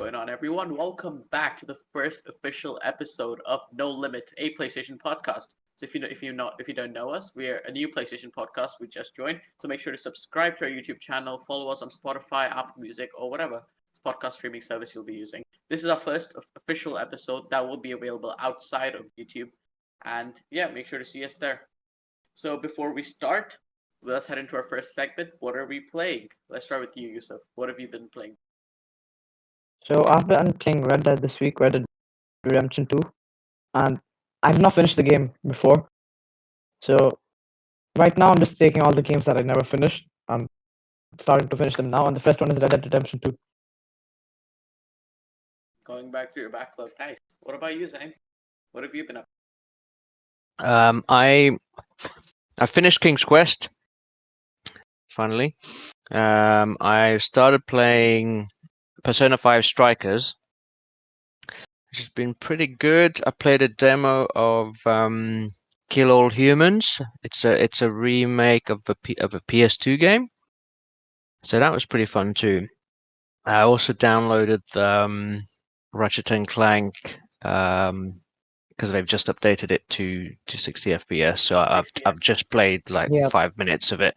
going on, everyone? Welcome back to the first official episode of No Limits, a PlayStation podcast. So if you don't know us, we're a new PlayStation podcast we just joined. So make sure to subscribe to our YouTube channel, follow us on Spotify, Apple Music, or whatever podcast streaming service you'll be using. This is our first official episode that will be available outside of YouTube, and yeah, make sure to see us there. So before we start, let's head into our first segment. What are we playing? Let's start with you, Yusuf. What have you been playing? So I've been playing Red Dead this week, Red Dead Redemption 2, and I've not finished the game before. So right now I'm just taking all the games that I never finished. I'm starting to finish them now, and the first one is Red Dead Redemption 2. Going back through your backlog. Nice. What about you, Zane? What have you been up? I finished King's Quest finally. I started playing Persona 5 Strikers, which has been pretty good. I played a demo of Kill All Humans. It's a remake of a PS2 game, so that was pretty fun too. I also downloaded Ratchet and Clank because they've just updated it to 60 FPS. So I've just played like 5 minutes of it,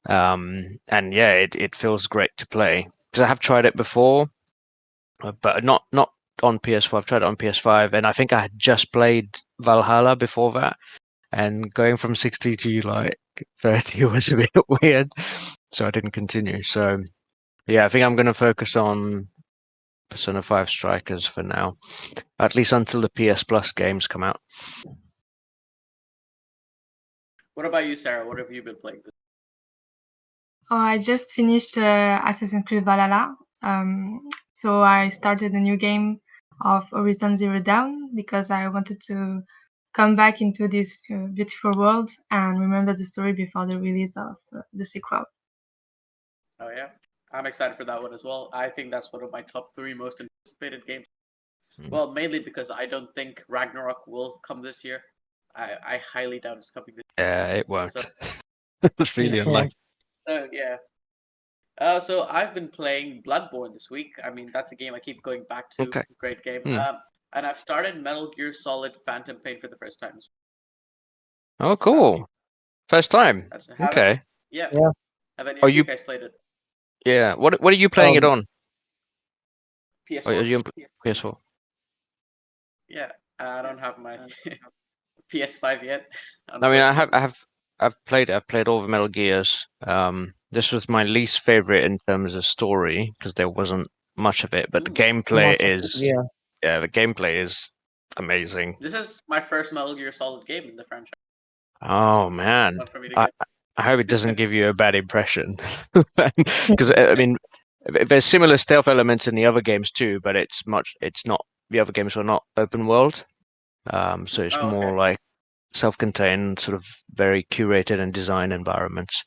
and yeah, it feels great to play because I have tried it before, but not on PS4. I've tried it on PS5, and I think I had just played Valhalla before that, and going from 60 to like 30 was a bit weird, so I didn't continue. So yeah, I think I'm going to focus on Persona 5 Strikers for now, at least until the PS Plus games come out. What about you, Sarah? What have you been playing? Oh, I just finished Assassin's Creed Valhalla. So I started a new game of Horizon Zero Dawn because I wanted to come back into this beautiful world and remember the story before the release of the sequel. Oh yeah, I'm excited for that one as well. I think that's one of my top 3 most anticipated games. Well, mainly because I don't think Ragnarok will come this year. I highly doubt it's coming this year. Yeah, it won't. So, it's really unlikely. Yeah. So I've been playing Bloodborne this week. I mean, that's a game I keep going back to. Okay. Great game. And I've started Metal Gear Solid Phantom Pain for the first time. Oh, cool. First time. Okay. Yeah. Have any of you guys played it? Yeah. What are you playing it on? PS4. Are you on PS4? Yeah. I don't have my PS5 yet. I mean, I've played it. I've played all the Metal Gears. This was my least favorite in terms of story because there wasn't much of it, but the gameplay the gameplay is amazing. This is my first Metal Gear Solid game in the franchise. Oh man, I hope it doesn't give you a bad impression because I mean, there's similar stealth elements in the other games too, but it's not. The other games are not open world, so it's more like self-contained, sort of very curated and designed environments.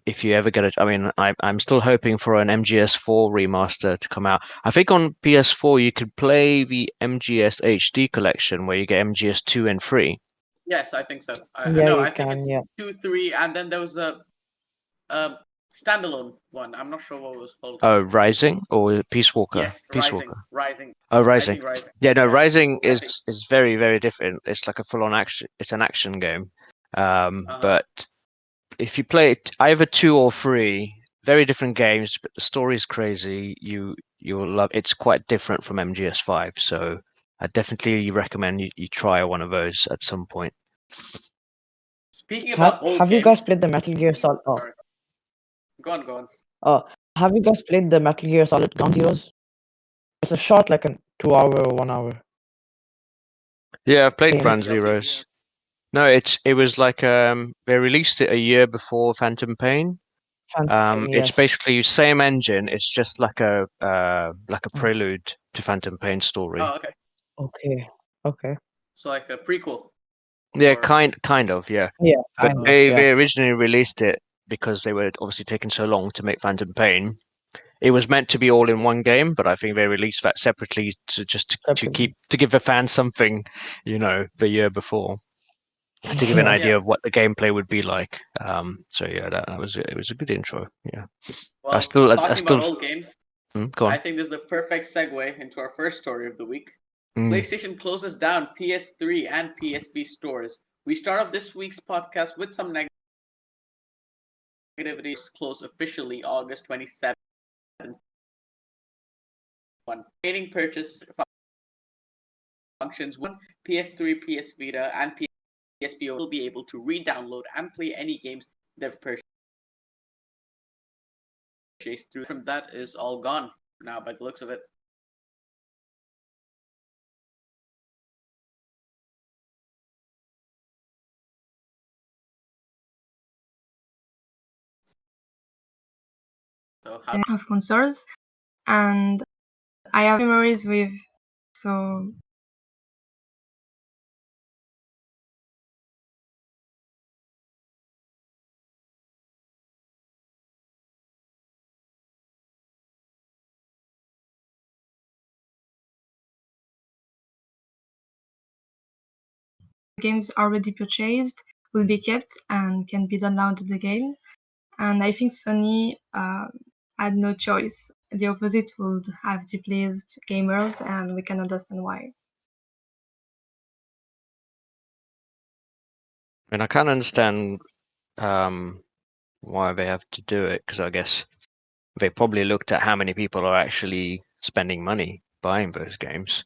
If you ever get it, I mean, I'm still hoping for an MGS4 remaster to come out. I think on PS4 you could play the MGS HD collection where you get MGS 2 and 3. Yes, I think so. I think it's 2, 3, and then there was a standalone one. I'm not sure what it was called. Oh, Rising or Peace Walker? Yes, Peace Rising. Walker. Rising. Oh, Rising. Yeah, no, Rising I is very, very different. It's like a full-on action. It's an action game. But if you play it either 2 or 3, very different games, but the story's crazy. You'll love. It's quite different from MGS5, so I definitely recommend you try one of those at some point. Speaking about old have you guys played the Metal Gear Solid? Go on. Have you guys played the Metal Gear Solid Ground Zeroes? It's a short, like a 2 hour or 1 hour. Yeah, I've played Ground Zeroes. No, it was like they released it a year before Phantom Pain. It's basically the same engine. It's just like a prelude to Phantom Pain story. Oh, Okay. So like a prequel. Yeah, kind of, yeah. Yeah. But they originally released it because they were obviously taking so long to make Phantom Pain. It was meant to be all in one game, but I think they released that separately to give the fans something, the year before. To give an idea of what the gameplay would be like. So yeah, it was a good intro. Yeah. Well, talking about old games, Go I on. think this is the perfect segue into our first story of the week. Mm. PlayStation closes down PS3 and PSP stores. We start off this week's podcast with some negativity. Close officially August 27th. Remaining purchase functions one PS3, PS Vita, and PSP will be able to re-download and play any games they've purchased through. From that is all gone now by the looks of it. So how Of consoles, and I have memories with so games already purchased will be kept and can be downloaded again. And I think Sony had no choice. The opposite would have replaced gamers, and we can understand why. And I can't understand why they have to do it, because I guess they probably looked at how many people are actually spending money buying those games,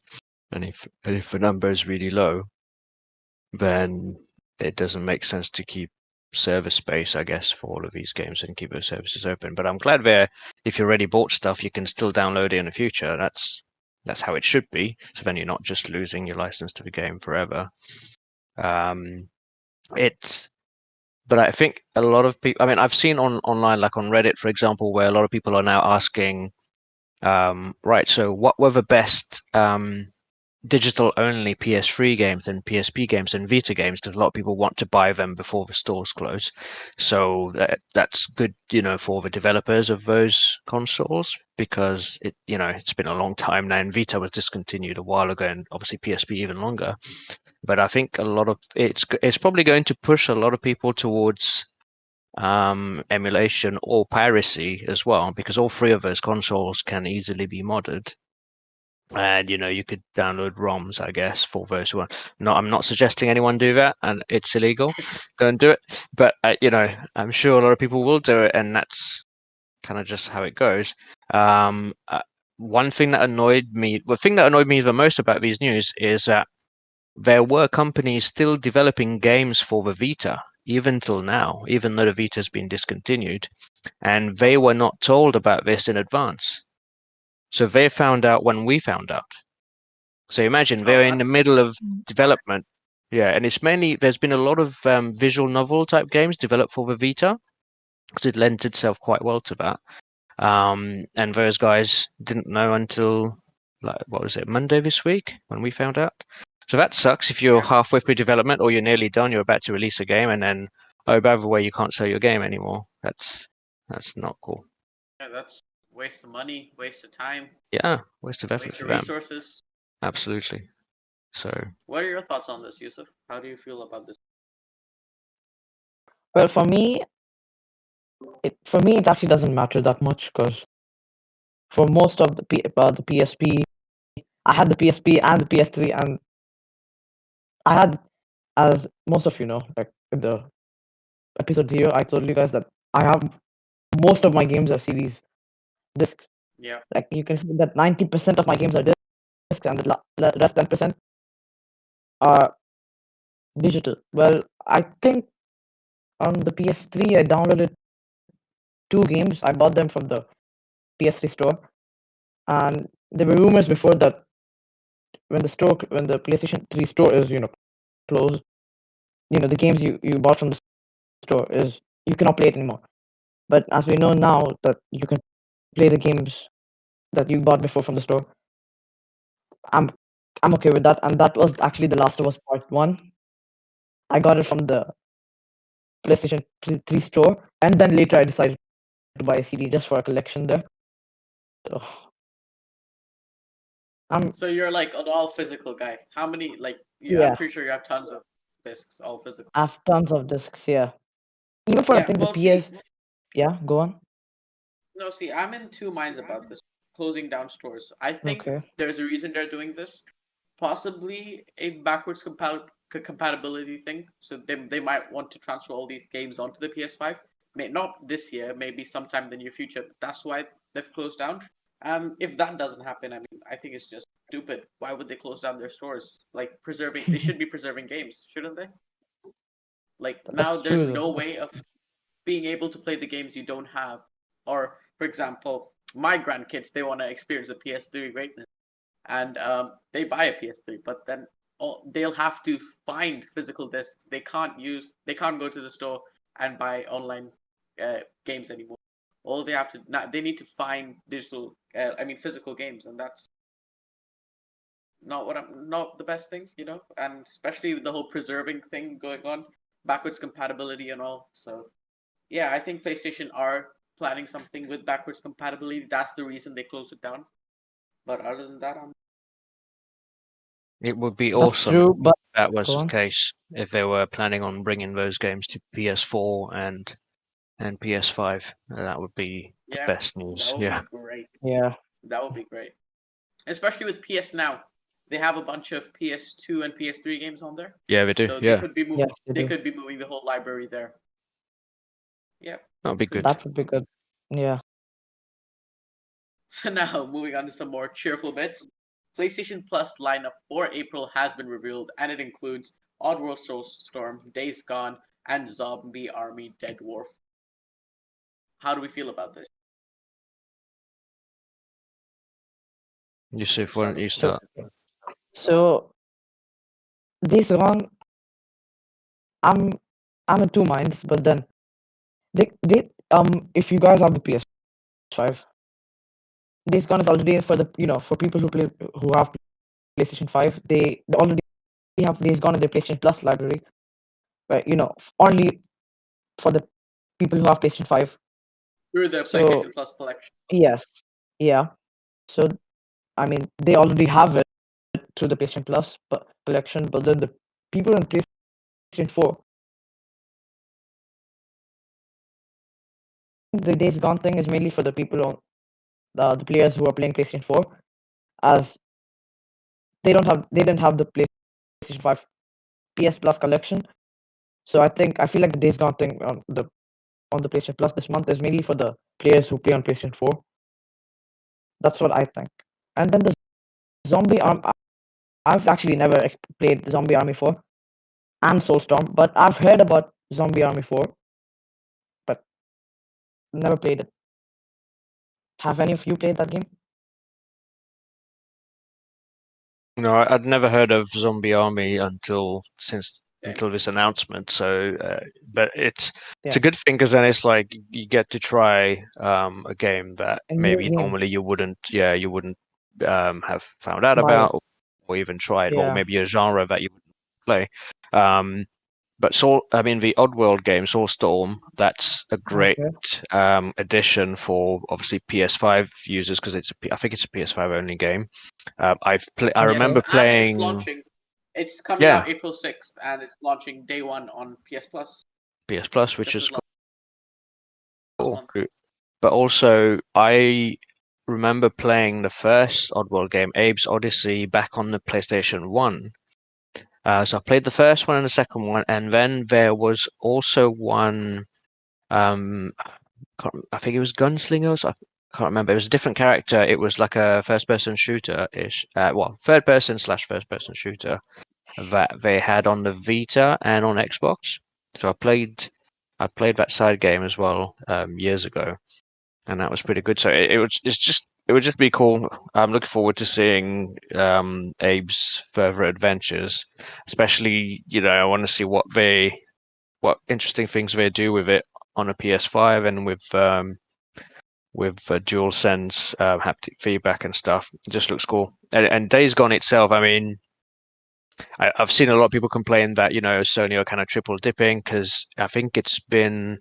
and if the number is really low, then it doesn't make sense to keep server space, I guess, for all of these games and keep those services open. But I'm glad if you already bought stuff, you can still download it in the future. That's how it should be. So then you're not just losing your license to the game forever. But I think a lot of people, I mean, I've seen online, like on Reddit, for example, where a lot of people are now asking, right, so what were the best digital only PS3 games and PSP games and Vita games, because a lot of people want to buy them before the stores close. So that's good, for the developers of those consoles, because it's been a long time now, and Vita was discontinued a while ago, and obviously PSP even longer. But I think a lot of it's probably going to push a lot of people towards emulation or piracy as well, because all three of those consoles can easily be modded. And you could download ROMs, I guess, for those who are not. I'm not suggesting anyone do that, and it's illegal. Don't do it. But I'm sure a lot of people will do it, and that's kind of just how it goes. One thing that annoyed me, the thing that annoyed me the most about these news is that there were companies still developing games for the Vita, even till now, even though the Vita has been discontinued, and they were not told about this in advance. So they found out when we found out. So imagine they're in the middle of development. Yeah, and it's mainly, there's been a lot of visual novel type games developed for the Vita, because it lent itself quite well to that. And those guys didn't know until, like, what was it, Monday this week when we found out. So that sucks if you're halfway through development or you're nearly done, you're about to release a game, and then, oh, by the way, you can't sell your game anymore. That's not cool. Yeah, that's waste of money, waste of time. Yeah, waste of effort waste for of them. resources. Absolutely. So, what are your thoughts on this, Yusuf? How do you feel about this? Well, for me, it actually doesn't matter that much, because for most of the PSP, I had the PSP and the PS3, and I had, as most of you know, like in the episode 0, I told you guys that I have most of my games are CDs, discs. Yeah. Like you can see that 90% of my games are discs, and the rest 10% are digital. Well, I think on the PS3 I downloaded 2 games. I bought them from the PS3 store, and there were rumors before that when the PlayStation 3 store is closed, the games you bought from the store is you cannot play it anymore. But as we know now that you can play the games that you bought before from the store, I'm okay with that. And that was actually The Last of Us Part 1. I got it from the PlayStation 3 store, and then later I decided to buy a CD just for a collection there. So, So you're like an all physical guy. How many, like, yeah, I'm pretty sure you have tons of discs, all physical. I have tons of discs, yeah. Even for I think the PS. Yeah, go on. No, see, I'm in two minds about this. closing down stores. I think Okay. there's a reason they're doing this. Possibly a backwards compatibility thing. So they might want to transfer all these games onto the PS5. Not this year, maybe sometime in the near future. But that's why they've closed down. If that doesn't happen, I mean, I think it's just stupid. Why would they close down their stores? Like preserving, they should be preserving games, shouldn't they? Like now, That's there's true no though. way of being able to play the games you don't have. Or, for example, my grandkids, they want to experience the PS3 greatness, and they buy a PS3, but then they'll have to find physical discs. They can't go to the store and buy online games anymore. All they have to now, they need to find physical games, and that's not the best thing, and especially with the whole preserving thing going on, backwards compatibility and all. So yeah, I think PlayStation are planning something with backwards compatibility. That's the reason they closed it down. But other than that, It would be That's awesome true, if but that was go the on. case, if they were planning on bringing those games to PS4 and PS5. That would be the yeah, best that news. would Yeah. be great. Yeah. That would be great. Especially with PS Now. They have a bunch of PS2 and PS3 games on there. Yeah, we do. So Yeah, Yes, they they do. could be moving the whole library there. Yeah. that would be Could good. That would be good. Yeah. So now, moving on to some more cheerful bits. PlayStation Plus lineup for April has been revealed, and it includes Oddworld Soulstorm, Days Gone, and Zombie Army Dead Dwarf. How do we feel about this? Yusuf, why don't you So, start? so Days Gone, I'm I'm in two minds, but then they if you guys have the PS5, Days Gone is already for the for people who have PlayStation 5, they already have Days Gone in their PlayStation Plus library, right? Only for the people who have PlayStation 5. Through the So PlayStation Plus collection. yes, yeah. So I mean, they already have it through the PlayStation Plus collection, but then the people on PlayStation 4, the Days Gone thing is mainly for the people on the players who are playing PlayStation 4, as they didn't have the PlayStation 5 PS Plus collection. So I feel like the Days Gone thing on the PlayStation Plus this month is mainly for the players who play on PlayStation 4. That's what I think. And then the Zombie Arm, I've actually never played Zombie Army 4 and Soulstorm, but I've heard about Zombie Army 4, but never played it. Have any of you played that game? No, I'd never heard of Zombie Army until Yeah. this announcement. So, but it's Yeah. a good thing because then it's like you get to try a game that A new maybe game. normally you wouldn't have found out Buy it. about or even tried, or Yeah. maybe a genre that you wouldn't play. But the Oddworld game, Soulstorm, that's a great Okay. addition for obviously PS5 users because I think it's a PS5 only game. I Okay. remember And it's playing. launching. It's coming Yeah, out April 6th, and it's launching day one on PS Plus. PS Plus, which Just is as last cool. month. But also, I remember playing the first Oddworld game, Abe's Odyssey, back on the PlayStation 1. So I played the first one and the second one, and then there was also one. I think it was Gunslingers. I can't remember. It was a different character. It was like a first-person shooter-ish. Third-person / first-person shooter that they had on the Vita and on Xbox. So I played that side game as well years ago, and that was pretty good. So it would just be cool. I'm looking forward to seeing Abe's further adventures, especially I want to see what interesting things they do with it on a PS5 and with DualSense haptic feedback and stuff. It just looks cool. And Days Gone itself, I mean, I've seen a lot of people complain that Sony are kind of triple dipping because I think it's been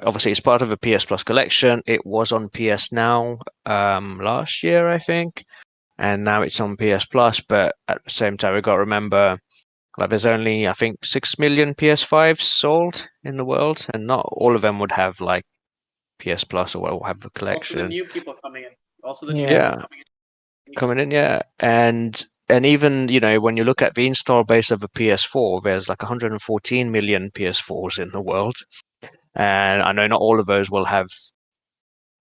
obviously it's part of a PS Plus collection. It was on PS Now last year, I think, and now it's on PS Plus. But at the same time, we've got to remember like there's only I think 6 million PS5s sold in the world, and not all of them would have like PS Plus or will have the Also, the collection. new people coming in. Also, the new Yeah. one coming in, yeah. And even, when you look at the install base of a PS4, there's like 114 million PS4s in the world. And I know not all of those will have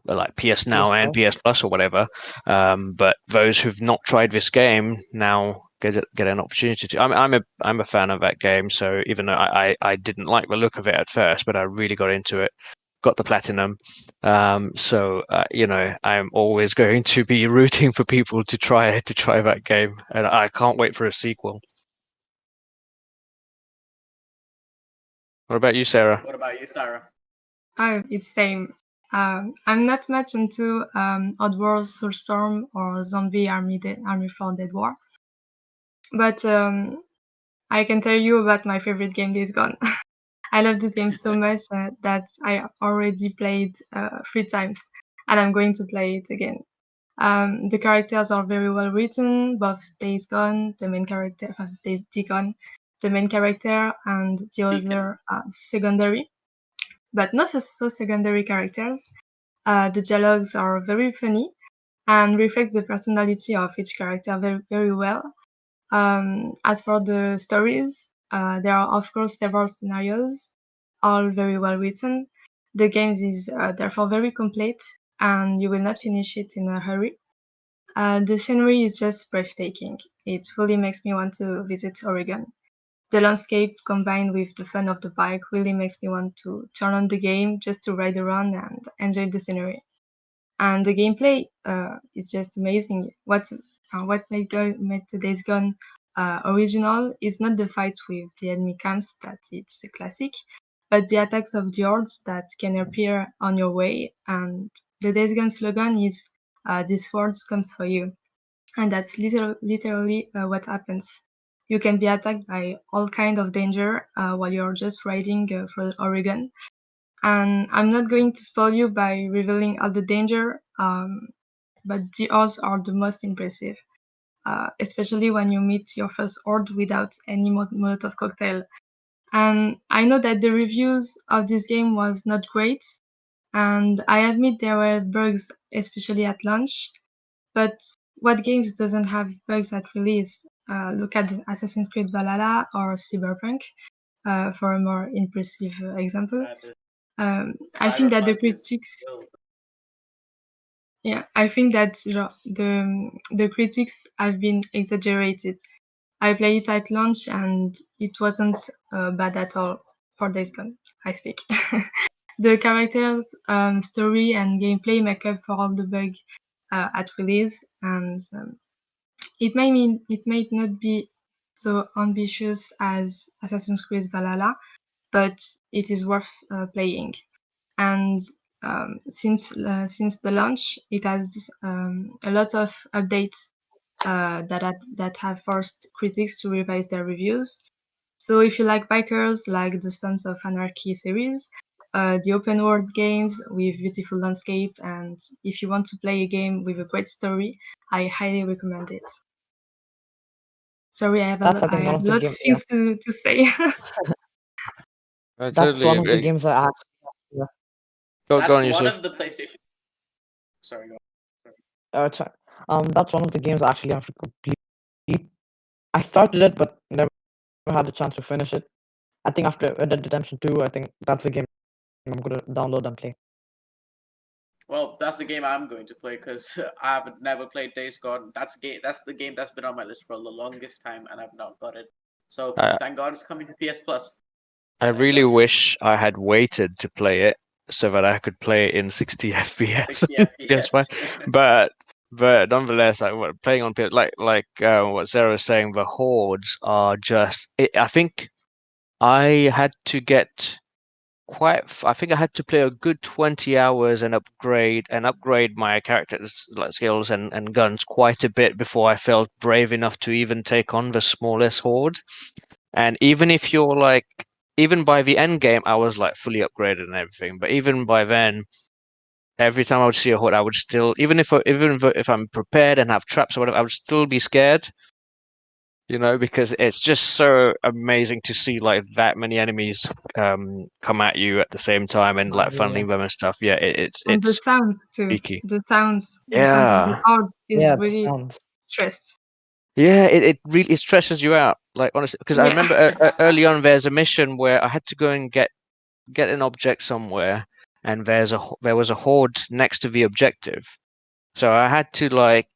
like PS Now and PS PS Plus or whatever. But those who've not tried this game now get an opportunity to. I'm a fan of that game, so even though I didn't like the look of it at first, but I really got into it, got the platinum. So I'm always going to be rooting for people to try that game, and I can't wait for a sequel. What about you, Sarah? What about you, Sarah? It's same. I'm not much into Oddworld, Soulstorm, or Zombie Army 4 Dead War, but I can tell you about my favorite game, Days Gone. I love this game so much that I already played 3 times, and I'm going to play it again. The characters are very well written, both Days Gone, the main character, Days Gone, the main character, and the other secondary, but not so secondary characters. The dialogues are very funny and reflect the personality of each character very, very well. As for the stories, there are of course several scenarios, all very well written. The game is therefore very complete, and you will not finish it in a hurry. The scenery is just breathtaking. It really makes me want to visit Oregon. The landscape combined with the fun of the bike really makes me want to turn on the game just to ride around and enjoy the scenery. And the gameplay is just amazing. What made Today's Gone original is not the fights with the enemy camps, that it's a classic, but the attacks of the hordes that can appear on your way. And the Days Gone slogan is "This hordes comes for you," and that's literally what happens. You can be attacked by all kinds of danger while you're just riding through Oregon. And I'm not going to spoil you by revealing all the danger, but the odds are the most impressive, especially when you meet your first horde without any Molotov cocktail. And I know that the reviews of this game was not great, and I admit there were bugs, especially at launch. But what games doesn't have bugs at release? Look at Assassin's Creed Valhalla or Cyberpunk for a more impressive example. I think that the Cyberpunk is critics, still yeah, I think that the critics have been exaggerated. I played it at launch and it wasn't bad at all for Days Gone, I speak. The characters, story, and gameplay make up for all the bugs at release, and it may not be so ambitious as Assassin's Creed Valhalla, but it is worth playing. And since the launch, it has a lot of updates that have forced critics to revise their reviews. So if you like bikers, like the Sons of Anarchy series, the open world games with beautiful landscape, and if you want to play a game with a great story, I highly recommend it. Sorry, I have That's, I think, I one had of the lots games. of things to say. I That's totally one of the agree. games I actually. Yeah. Go that's on, one Yusuf. of the PlayStation. Sorry, go Sorry. That's one of the games I actually have to complete. I started it, but never had the chance to finish it. I think after Red Dead Redemption 2, I think that's the game I'm gonna download and play. Well, that's the game I'm going to play because I haven't never played Days Gone. That's the game that's been on my list for the longest time, and I've not got it. So I, thank God it's coming to PS Plus. I Thank really God. wish I had waited to play it so that I could play it in 60 FPS 60 on PS5. FPS. But nonetheless, playing on PS, like what Sarah was saying, the hordes are just. I think I had to get I think I had to play a good 20 hours and upgrade my character's like skills and guns quite a bit before I felt brave enough to even take on the smallest horde. And even if you're like, even by the end game, I was like fully upgraded and everything. But even by then, every time I would see a horde, I would still, even if I'm prepared and have traps or whatever, I would still be scared. because it's just so amazing to see like that many enemies come at you at the same time and like funneling them and stuff. Yeah, And the it's sounds too. freaky. The sounds of the Yeah, odds is Yeah, the really sounds. stressed. yeah, it really it stresses you out. Like honestly, because I Yeah. remember early on there's a mission where I had to go and get an object somewhere, and there was a horde next to the objective. So I had to like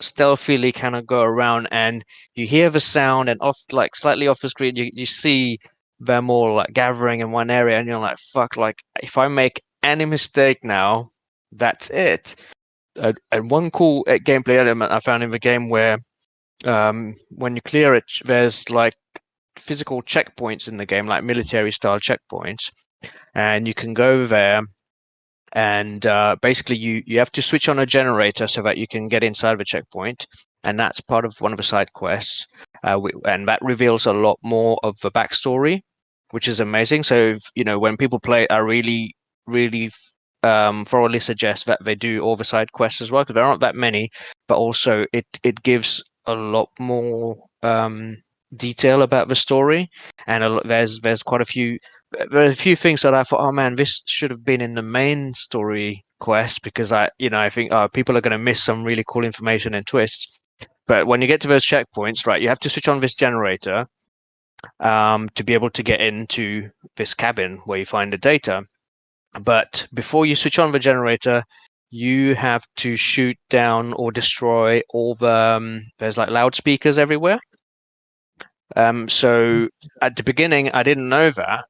stealthily kind of go around, and you hear the sound, and off like slightly off the screen you see them all like gathering in one area, and you're like, fuck, like if I make any mistake now, that's it. And one cool gameplay element I found in the game where when you clear it, there's like physical checkpoints in the game, like military style checkpoints, and you can go there and basically you have to switch on a generator so that you can get inside the checkpoint, and that's part of one of the side quests, and that reveals a lot more of the backstory, which is amazing. So when people play, I really thoroughly suggest that they do all the side quests as well, because there aren't that many, but also it gives a lot more detail about the story, and there's quite a few there are a few things that I thought, oh man, this should have been in the main story quest, because I think people are going to miss some really cool information and twists. But when you get to those checkpoints, right, you have to switch on this generator to be able to get into this cabin where you find the data. But before you switch on the generator, you have to shoot down or destroy all the there's like loudspeakers everywhere. So at the beginning, I didn't know that.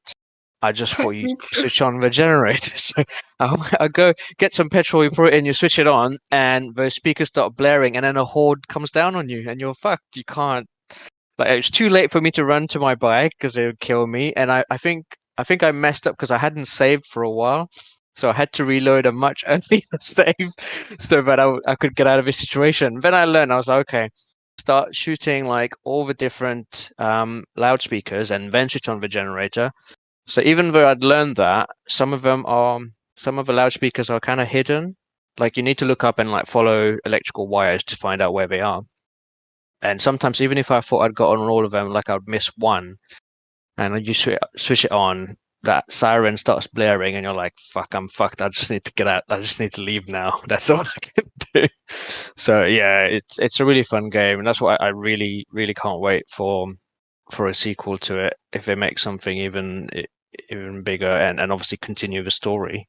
I just thought you Me too. switch on the generator. So I go get some petrol, you put it in, you switch it on, and the speakers start blaring, and then a horde comes down on you, and you're fucked. You can't. Like, it was too late for me to run to my bike because they would kill me, and I think I messed up because I hadn't saved for a while, so I had to reload a much earlier save so that I could get out of this situation. Then I learned. I was like, okay, start shooting like all the different loudspeakers, and then switch on the generator. So even though I'd learned that, some of the loudspeakers are kind of hidden. Like you need to look up and like follow electrical wires to find out where they are. And sometimes even if I thought I'd got on all of them, like I'd miss one, and you switch it on, that siren starts blaring, and you're like, "Fuck, I'm fucked. I just need to get out. I just need to leave now. That's all I can do." So yeah, it's a really fun game, and that's why I really really can't wait for a sequel to it if they make something even bigger, and obviously continue the story.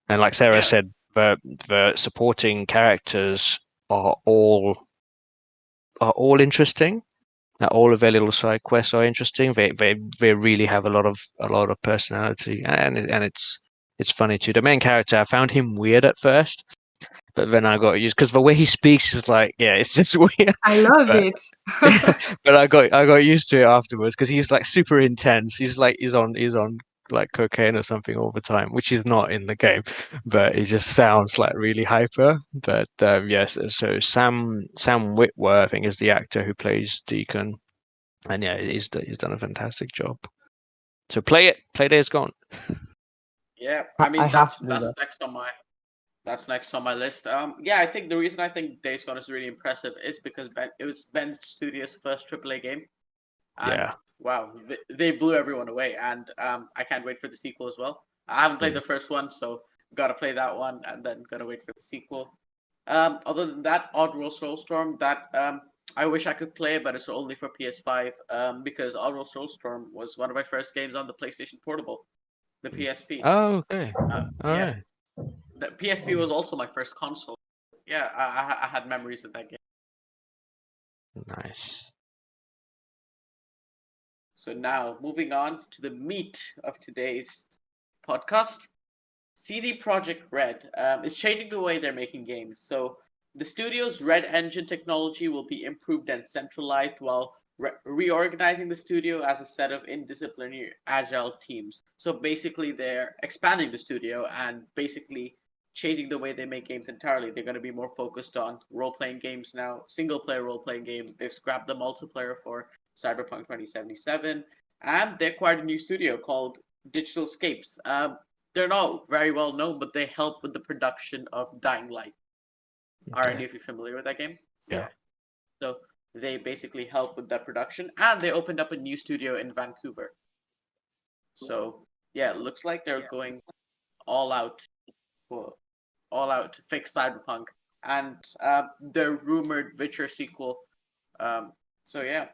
And like Sarah said, the supporting characters are all interesting. All of their little side quests are interesting. They really have a lot of personality, and it's funny too. The main character, I found him weird at first, but then I got used, because the way he speaks is like, yeah, it's just weird. I love But it. but I got used to it afterwards, because he's like super intense. He's on like cocaine or something all the time, which is not in the game, but he just sounds like really hyper. But yes, so Sam Witwer, I think, is the actor who plays Deacon, and yeah, he's done a fantastic job. So play it. Play Days Gone. Yeah, I mean I have to do that's that. next on my list. Yeah, I think the reason I think Days Gone is really impressive is because it was Ben Studio's first AAA game, and Yeah. wow, they blew everyone away, and I can't wait for the sequel as well. I haven't played Mm. the first one, so gotta play that one, and then gotta wait for the sequel. Other than that, Oddworld Soulstorm, that I wish I could play, but it's only for PS5. Because Oddworld Soulstorm was one of my first games on the PlayStation Portable, the PSP. Oh, okay. All Yeah, right. the PSP was also my first console. Yeah, I had memories of that game. Nice. So now, moving on to the meat of today's podcast. CD Projekt Red is changing the way they're making games. So the studio's Red Engine technology will be improved and centralized, while reorganizing the studio as a set of indisciplinary agile teams. So basically, they're expanding the studio and basically changing the way they make games entirely. They're going to be more focused on role-playing games now, single-player role-playing games. They've scrapped the multiplayer for Cyberpunk 2077, and they acquired a new studio called Digital Scapes. They're not very well known, but they help with the production of Dying Light. Are any Okay. of you familiar with that game? Yeah. So they basically help with that production, and they opened up a new studio in Vancouver. So yeah, it looks like they're going all out for to fix Cyberpunk and the rumored Witcher sequel. So yeah,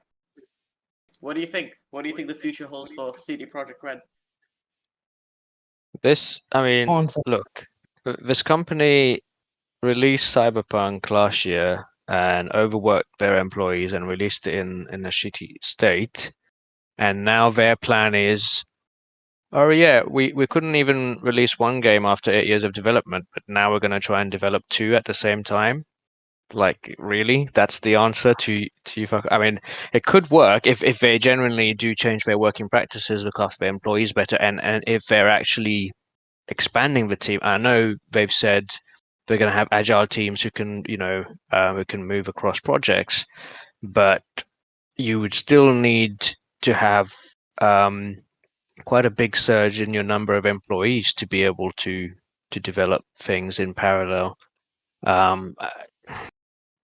what do you think? What do you think the future holds for CD Projekt Red? I mean, On look, this company released Cyberpunk last year and overworked their employees and released it in a shitty state. And now their plan is, oh yeah, we couldn't even release one game after 8 years of development, but now we're going to try and develop two at the same time. Like, really? That's the answer to you? I mean, it could work if they genuinely do change their working practices, look after their employees better, and if they're actually expanding the team. I know they've said they're going to have agile teams who can, who can move across projects, but you would still need to have quite a big surge in your number of employees to be able to develop things in parallel. Um,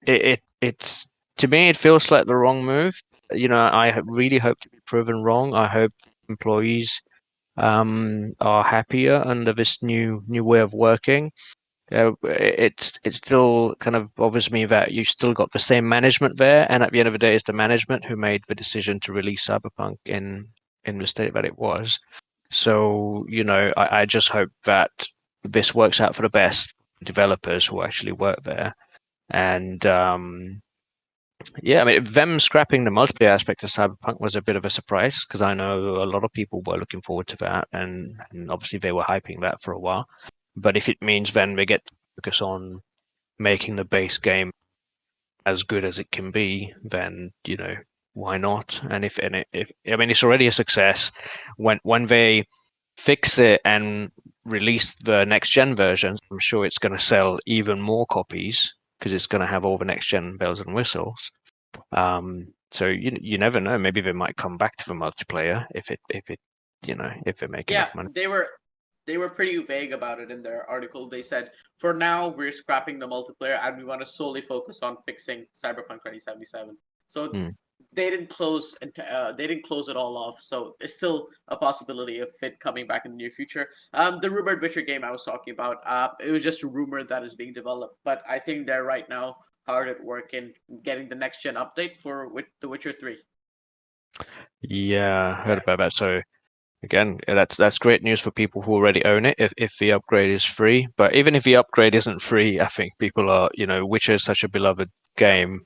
it's to me, it feels like the wrong move. I really hope to be proven wrong. I hope employees are happier under this new way of working. It still kind of bothers me that you still got the same management there, and at the end of the day, it's the management who made the decision to release Cyberpunk in the state that it was. So, I just hope that this works out for the best developers who actually work there. And yeah, I mean, them scrapping the multiplayer aspect of Cyberpunk was a bit of a surprise because I know a lot of people were looking forward to that, and obviously they were hyping that for a while. But if it means then they get to focus on making the base game as good as it can be, then why not? And if I mean, it's already a success. When they fix it and release the next gen versions, I'm sure it's going to sell even more copies because it's going to have all the next gen bells and whistles. So you never know. Maybe they might come back to the multiplayer if they make Yeah, enough money. they were pretty vague about it in their article. They said, for now, we're scrapping the multiplayer and we want to solely focus on fixing Cyberpunk 2077. So Hmm. they didn't close it all off. So there's still a possibility of it coming back in the near future. The rumored Witcher game I was talking about, it was just a rumor that is being developed, but I think they're right now hard at work in getting the next gen update for The Witcher 3. Yeah, I heard about that. So again, that's great news for people who already own it if the upgrade is free. But even if the upgrade isn't free, I think people are, Witcher is such a beloved game.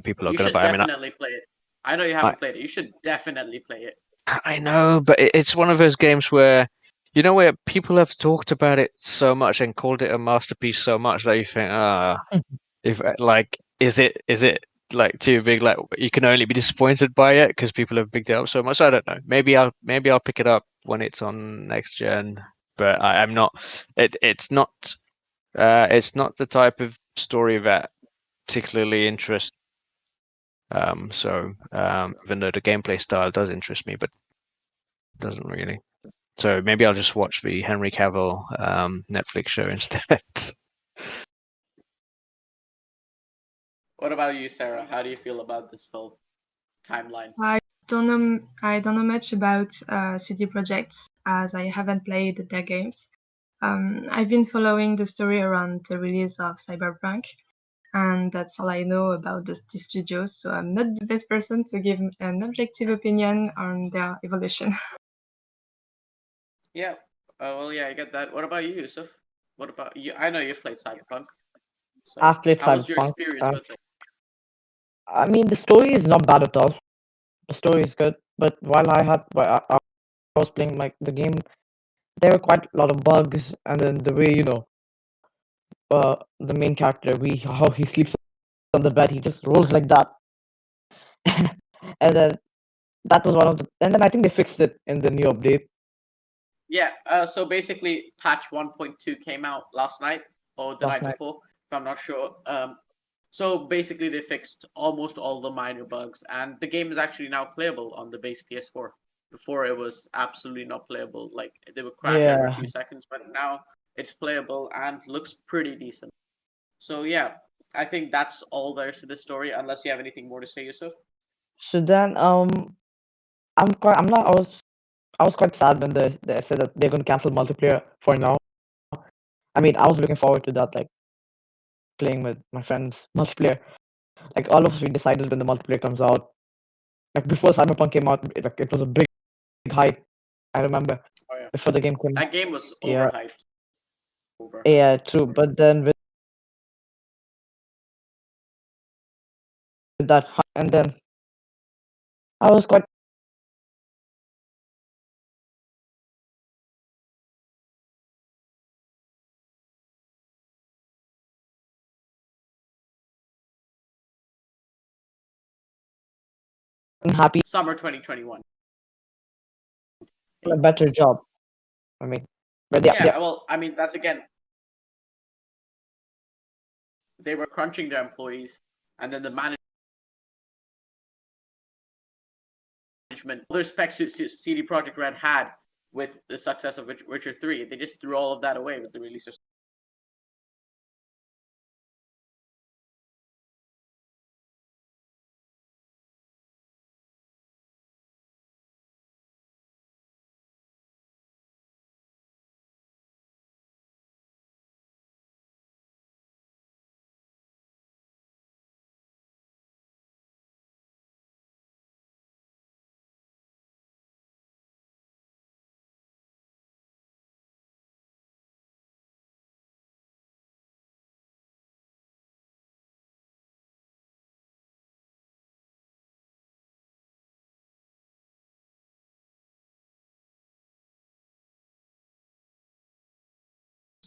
People are You going to should buy. I mean, definitely play it. I know you haven't played it. You should definitely play it. I know, but it's one of those games where, where people have talked about it so much and called it a masterpiece so much that you think, if like, is it like too big? Like you can only be disappointed by it because people have bigged it up so much. I don't know. Maybe I'll pick it up when it's on next gen, but I'm not. It's not. It's not the type of story that particularly interests. Even though the gameplay style does interest me, but it doesn't really. So maybe I'll just watch the Henry Cavill Netflix show instead. What about you, Sarah? How do you feel about this whole timeline? I don't know much about CD Projekt as I haven't played their games. I've been following the story around the release of Cyberpunk, and that's all I know about the studios. So I'm not the best person to give an objective opinion on their evolution. Yeah. Well, yeah, I get that. What about you, Yusuf? What about you? I know you've played Cyberpunk. So, I've played how was your Cyberpunk. experience with it? I mean, the story is not bad at all. The story is good, but while I was playing like the game, there were quite a lot of bugs, and then the way the main character, how he sleeps on the bed, he just rolls like that, and then that was one of the. And then I think they fixed it in the new update Yeah. So basically, patch 1.2 came out last night or the last night night. before, if I'm not sure. So basically, they fixed almost all the minor bugs, and the game is actually now playable on the base PS4. Before it was absolutely not playable. Like they would crash every Yeah, few seconds, but now it's playable and looks pretty decent. So yeah. I think that's all there is to this story, unless you have anything more to say, Yusuf. So then I was quite sad when they said that they're gonna cancel multiplayer for now. I mean, I was looking forward to that, like playing with my friends multiplayer. Like all of us, we decided when the multiplayer comes out. Like before Cyberpunk came out, it was a big hype. I remember Oh yeah, before the game came. that game was Yeah, overhyped. Overhyped. yeah, true. But then with that, and then I was quite happy Summer 2021. for a better job. I mean, but yeah, Yeah, well, I mean, that's again, they were crunching their employees, and then the management, all the respects to CD Projekt Red had with the success of Witcher 3, they just threw all of that away with the release of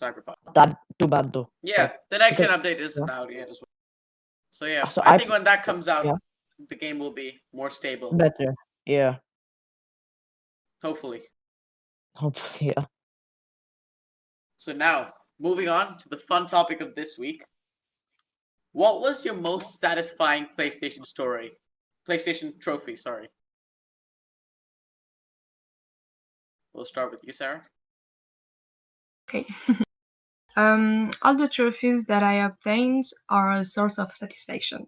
Cyberpunk. that too bad though. Yeah, the next gen Because update isn't yeah, out yet as well. So yeah, so I think when that comes out, yeah, the game will be more stable. better. Yeah, Hopefully. hopefully, yeah. So now, moving on to the fun topic of this week. What was your most satisfying PlayStation story? PlayStation trophy, sorry. We'll start with you, Sarah. Okay. All the trophies that I obtained are a source of satisfaction,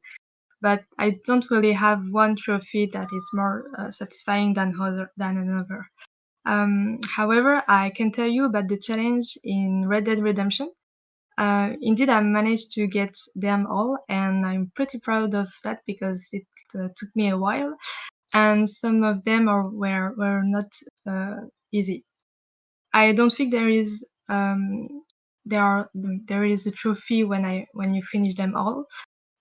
but I don't really have one trophy that is more satisfying than another. However, I can tell you about the challenge in Red Dead Redemption. Indeed, I managed to get them all, and I'm pretty proud of that because it took me a while, and some of them were not easy. I don't think there is a trophy when you finish them all,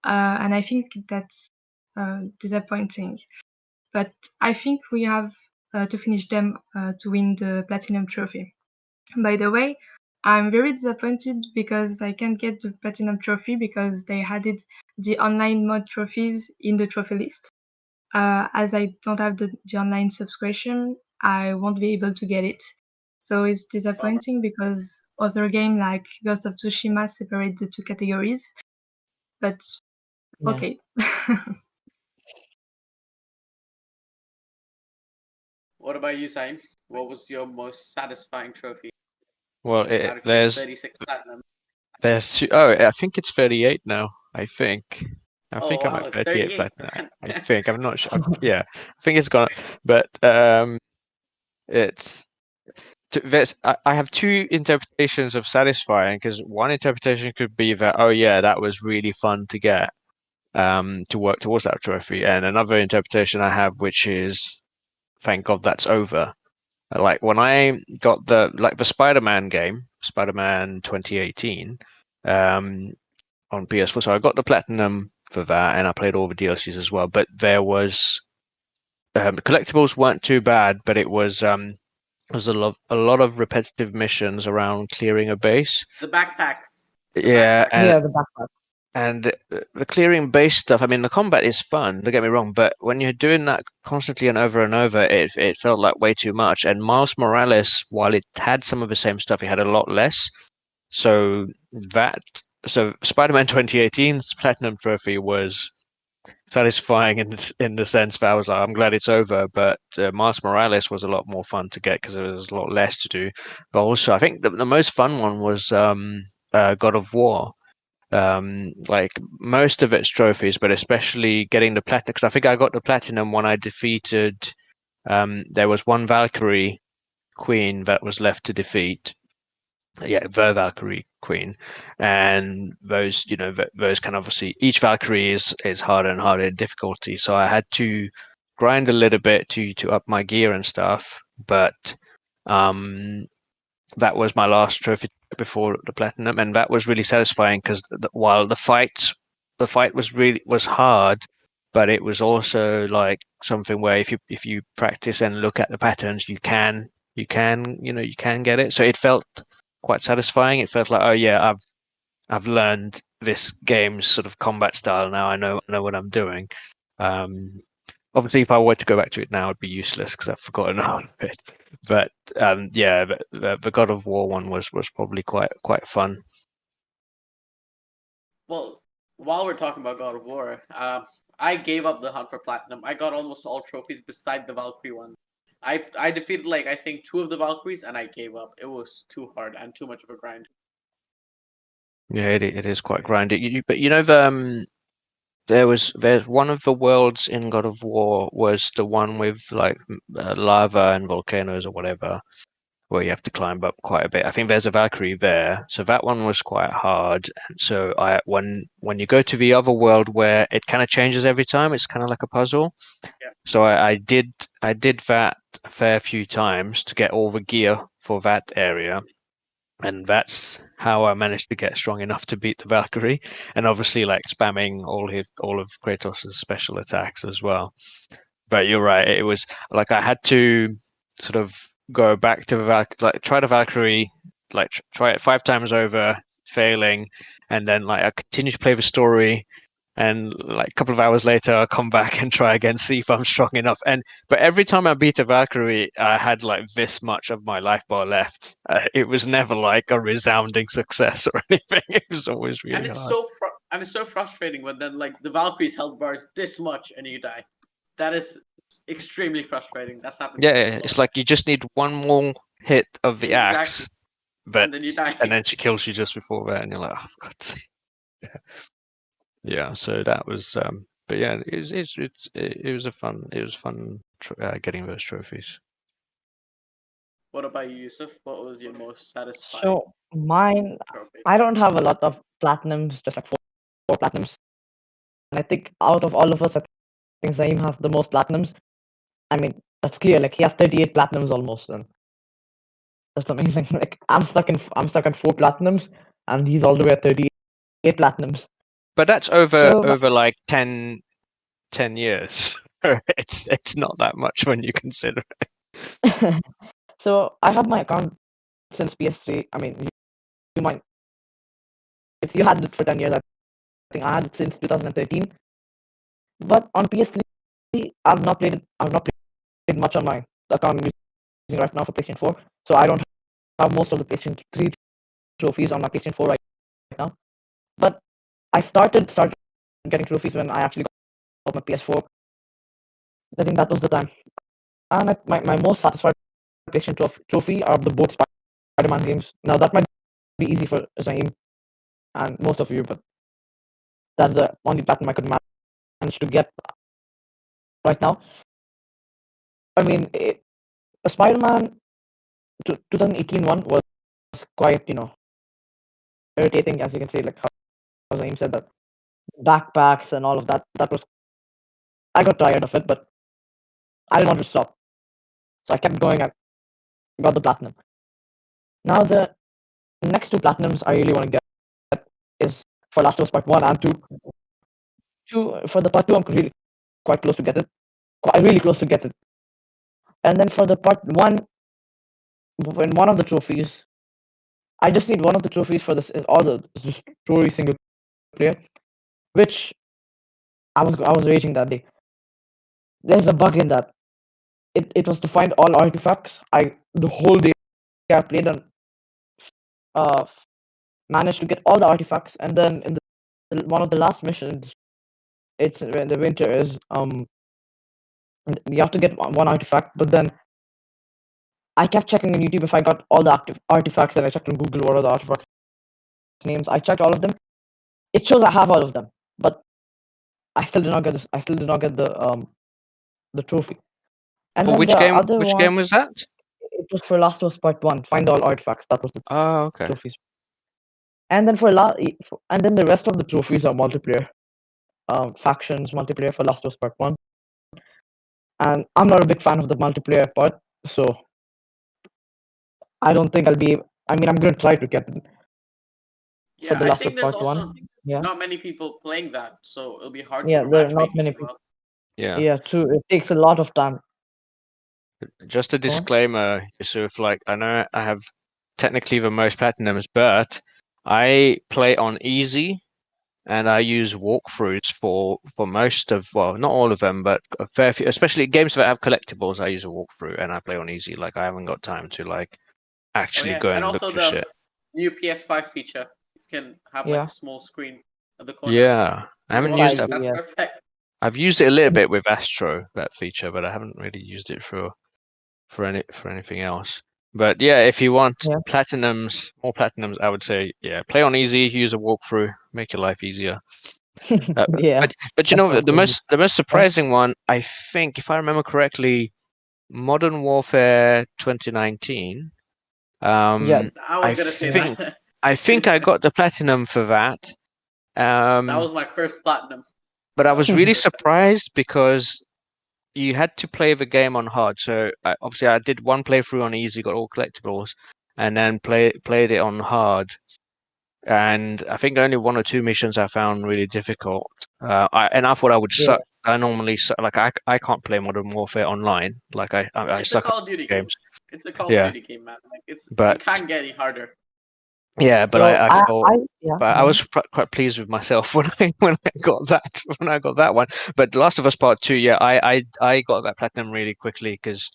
and I think that's disappointing. But I think we have to finish them to win the platinum trophy. By the way, I'm very disappointed because I can't get the platinum trophy because they added the online mod trophies in the trophy list. As I don't have the online subscription, I won't be able to get it. So it's disappointing because other games like Ghost of Tsushima separate the two categories. But Yeah. okay. What about you, Sain? What was your most satisfying trophy Well, out of your 36 platinum? there's two, oh, I think it's 38 now. I think. I Oh think I'm wow, at 38 38, platinum. man. I think I'm not sure. Yeah, I think it's gone. But it's I have two interpretations of satisfying because one interpretation could be that, oh yeah, that was really fun to get to work towards that trophy, and another interpretation I have, which is thank God that's over. Like when I got the Spider-Man game, Spider-Man 2018, on PS4, so I got the platinum for that, and I played all the DLCs as well. But there was the collectibles weren't too bad, but it was a lot of repetitive missions around clearing a base. The backpacks. Yeah, Yeah, the backpack. and the clearing base stuff. I mean, the combat is fun. Don't get me wrong, but when you're doing that constantly and over, it felt like way too much. And Miles Morales, while it had some of the same stuff, it had a lot less. So Spider-Man 2018's Platinum Trophy was satisfying in the sense that I was like, I'm glad it's over. But Miles Morales was a lot more fun to get because there was a lot less to do. But also, I think the most fun one was God of War. Like most of it's trophies, but especially getting the platinum. Because I think I got the platinum when I defeated. There was one Valkyrie queen that was left to defeat. Yeah, the Valkyrie queen, and those, those can obviously, each Valkyrie is harder and harder in difficulty. So I had to grind a little bit to up my gear and stuff. But that was my last trophy before the platinum, and that was really satisfying because while the fight was hard, but it was also like something where if you practice and look at the patterns, you can get it. So it felt quite satisfying. It felt like, oh yeah, I've learned this game's sort of combat style now. I know what I'm doing. Obviously, if I were to go back to it now, it'd be useless because I've forgotten all of it. But yeah, the God of War one was probably quite fun. Well, while we're talking about God of War, I gave up the hunt for platinum. I got almost all trophies beside the Valkyrie one. I defeated like I think 2 of the Valkyries and I gave up. It was too hard and too much of a grind. Yeah, it is quite grindy. But there's one of the worlds in God of War was the one with like lava and volcanoes or whatever, where you have to climb up quite a bit. I think there's a Valkyrie there, so that one was quite hard. And so when you go to the other world where it kind of changes every time, it's kind of like a puzzle. Yeah. So I did that a fair few times to get all the gear for that area. And that's how I managed to get strong enough to beat the Valkyrie, and obviously like spamming all of Kratos' special attacks as well. But you're right, it was like I had to sort of go back to try the Valkyrie, like try it 5 times over, failing, and then like I continue to play the story, and like a couple of hours later I'll come back and try again, see if I'm strong enough. But every time I beat a Valkyrie, I had like this much of my life bar left. It was never like a resounding success or anything. It was always really hard. And it's so frustrating when then like the Valkyrie's health bar is this much and you die. That is extremely frustrating. That's happened. Yeah, it's like you just need one more hit of the axe, but and then you die. And then she kills you just before that, and you're like, oh, for God's sake. Yeah. So that was, but yeah, it was fun getting those trophies. What about you, Yusuf? What was your most satisfying So mine, trophy? I don't have a lot of platinums, just like four platinums. And I think out of all of us, I think Zaim has the most platinums. I mean, that's clear. Like he has 38 platinums almost, and that's amazing. Like I'm stuck at 4 platinums, and he's all the way at 38 platinums. But that's over like 10 years. It's not that much when you consider it. So I have my account since PS3. I mean, you might, if you had it for 10 years, I think I had it since 2013. But on PS3, I've not played it. I've not played much on my account I'm using right now for PlayStation 4. So I don't have most of the PlayStation 3 trophies on my PlayStation 4 right now. But I started getting trophies when I actually got my PS4. I think that was the time. And my most satisfied PlayStation trophy are the both Spider-Man games. Now that might be easy for Zaim and most of you, but that's the only platinum I could manage to get right now. I mean, the Spider-Man 2018 one was quite, irritating, as you can see, like how Zaim said that backpacks and all of that. That was, I got tired of it, but I didn't want to stop, so I kept going and got the platinum. Now the next 2 platinums I really want to get is for Last of Us Part 1 and 2. For the Part 2, I'm really quite close to get it. Quite really close to get it. And then for the Part 1, when one of the trophies, I just need one of the trophies for this all the story single player, which I was raging that day. There's a bug in that. It was to find all artifacts. The whole day I played and uh managed to get all the artifacts, and then in one of the last missions, it's when the winter is you have to get one artifact, but then I kept checking on YouTube if I got all the active artifacts, and I checked on Google what are the artifacts names. I checked all of them, it shows I have all of them, but I still did not get this. I still did not get the trophy. And For then which the game? other Which one, game was that? it was for Last of Us Part 1. Find all artifacts. That was the Oh, okay. trophies. And then and then the rest of the trophies are multiplayer, factions multiplayer for Last of Us Part 1. And I'm not a big fan of the multiplayer part, so I don't think I'll be. I mean, I'm gonna try to get it for Yeah, the I Last think of there's Part also 1. Yeah, not many people playing that, so it'll be hard yeah. for There are not matchmaking many as people. well. Yeah. Yeah, true. It takes a lot of time. Just a Go on. disclaimer, Yusuf, like I know I have technically the most platinums, but I play on easy and I use walkthroughs for most of, well, not all of them, but a fair few, especially games that have collectibles. I use a walkthrough and I play on easy. Like I haven't got time to like Oh actually yeah, go and and look also for the shit. new PS5 feature. You can have like Yeah, a small screen at the corner. Yeah, I For the haven't used side it. walkthrough, that's view. perfect. I've used it a little Yeah. bit with Astro, that feature, but I haven't really used it for anything else. But yeah, if you want Yeah. platinums, more platinums, I would say yeah, play on easy, use a walkthrough, make your life easier. Yeah. But you That know sounds easy. the most Yeah. surprising one, I think, if I remember correctly, Modern Warfare 2019. Yeah. I I was gonna say think that. I got the platinum for that. That was my first platinum. But I That was was my really first surprised because you had to play the game on hard. So obviously, I did one playthrough on easy, got all collectibles, and then played it on hard. And I think only one or two missions I found really difficult. And I thought I would Yeah. suck. I normally suck. Like I can't play Modern Warfare online. Like I It's a suck at Call of Duty game. games. It's a Call of Yeah, Duty game, man. Like it but can't get any harder. yeah, but So I felt. yeah. But I was quite pleased with myself when I got that one. But Last of Us Part 2, yeah, I got that platinum really quickly because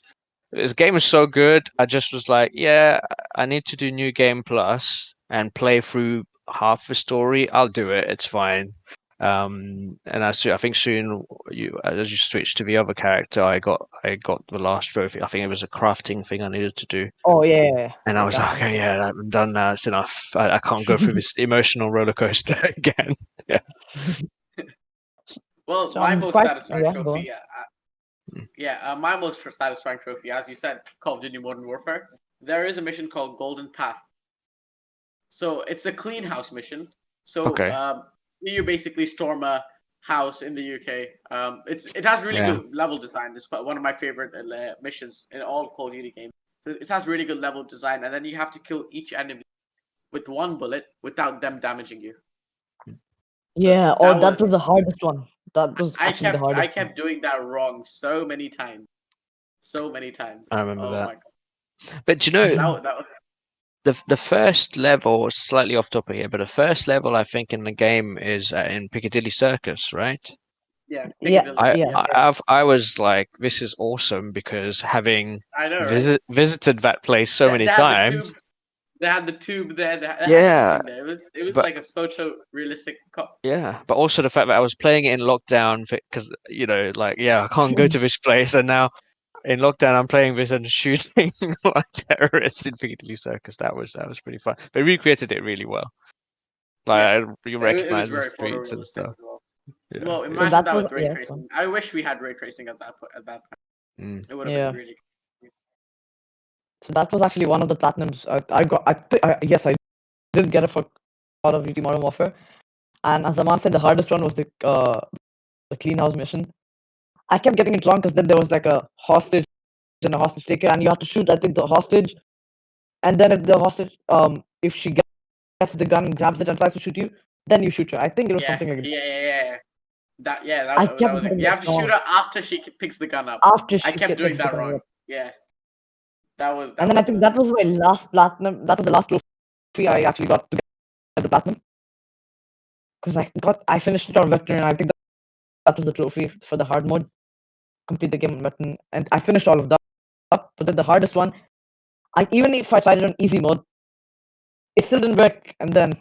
this game is so good. I just was like, yeah, I need to do New Game Plus and play through half the story. I'll do it. It's fine. And I think soon as you switch to the other character, I got the last trophy. I think it was a crafting thing I needed to do. Oh yeah. And I was like, okay, yeah, I'm done now. It's enough. I can't go through this emotional roller coaster again. Yeah. Well, So my I'm most quite. satisfying Yeah. Go on. trophy, my most satisfying trophy, as you said, Call of Duty Modern Warfare. There is a mission called Golden Path. So it's a clean house mission. So Okay. you basically storm a house in the UK. It has really Yeah. good level design. It's one of my favorite missions in all Call of Duty games. So it has really good level design, and then you have to kill each enemy with one bullet without them damaging you. Yeah. That Oh, that was was the hardest one. That was I actually the kept hardest one. doing that wrong so many times. So many times. I remember Oh that. my god. But you know, That was the first level, slightly off topic here, but the first level I think in the game is in Piccadilly Circus, right? yeah, Yeah. Piccadilly. Yeah. I was like, this is awesome because having I know, right? visited that place so many They had the times. tube. They had the tube there. They had Yeah, everything there. It was but like a photo realistic. yeah, but also the fact that I was playing it in lockdown because like I can't go to this place, and now in lockdown I'm playing this and shooting like terrorists in Piccadilly Circus. That was pretty fun. They recreated it really well. Yeah, You it was recognize the very streets and photorealistic stuff. as well. Yeah, Well, yeah. So imagine that that was with ray tracing. I wish we had ray tracing at that point. Mm. It would have been yeah. really. So that was actually one of the platinums I got. Yes, I did get it for Call of Duty Modern Warfare. And as Aman said, the hardest one was the clean house mission. I kept getting it wrong because then there was like a hostage and a hostage taker, and you have to shoot, I think, the hostage. And then if the hostage, if she gets the gun, grabs it, and tries to shoot you, then you shoot her. I think it was Yeah, something like that. yeah. I That kept was it. getting You that have to shoot wrong her after she picks the gun up. after I she kept doing picks the that gun wrong. up. Yeah, that was And then I think that was my last platinum. That was the last trophy I actually got to get the platinum because I finished it on veteran. I think that was the trophy for the hard mode. Complete the game on veteran, and I finished all of that. But then the hardest one, even if I tried it on easy mode, it still didn't work. And then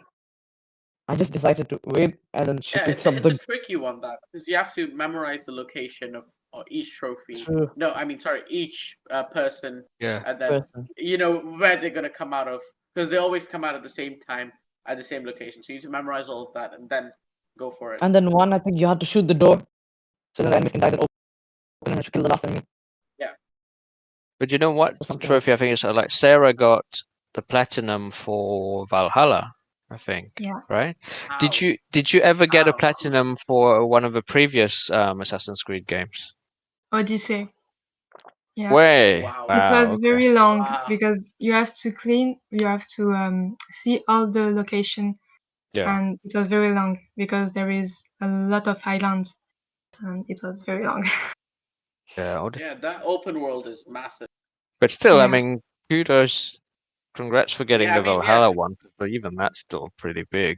I just decided to wait, and then she Yeah, picks up it's a the tricky one that because you have to memorize the location of each trophy. true No, I mean sorry, each Yeah. and then person. you know where they're gonna come out of because they always come out at the same time. at the same location. So you need to memorize all of that and then go for it. And then one, I think you had to shoot the door, so then the enemies can die that open and kill the last enemy. But you know what Or something trophy I think is like Sarah got the platinum for Valhalla, I think. Yeah. Right? How? Did you ever get a How? platinum for one of the previous Assassin's Creed games? Odyssey. Yeah. Way. Wow. It was Okay. very long Wow. because you have to see all the location, Yeah. and it was very long because there is a lot of islands, and it was very long. Yeah. Yeah, that open world is massive. But still, I Yeah. mean, kudos, congrats for getting Yeah, I the mean, Valhalla one, but even that's still pretty big.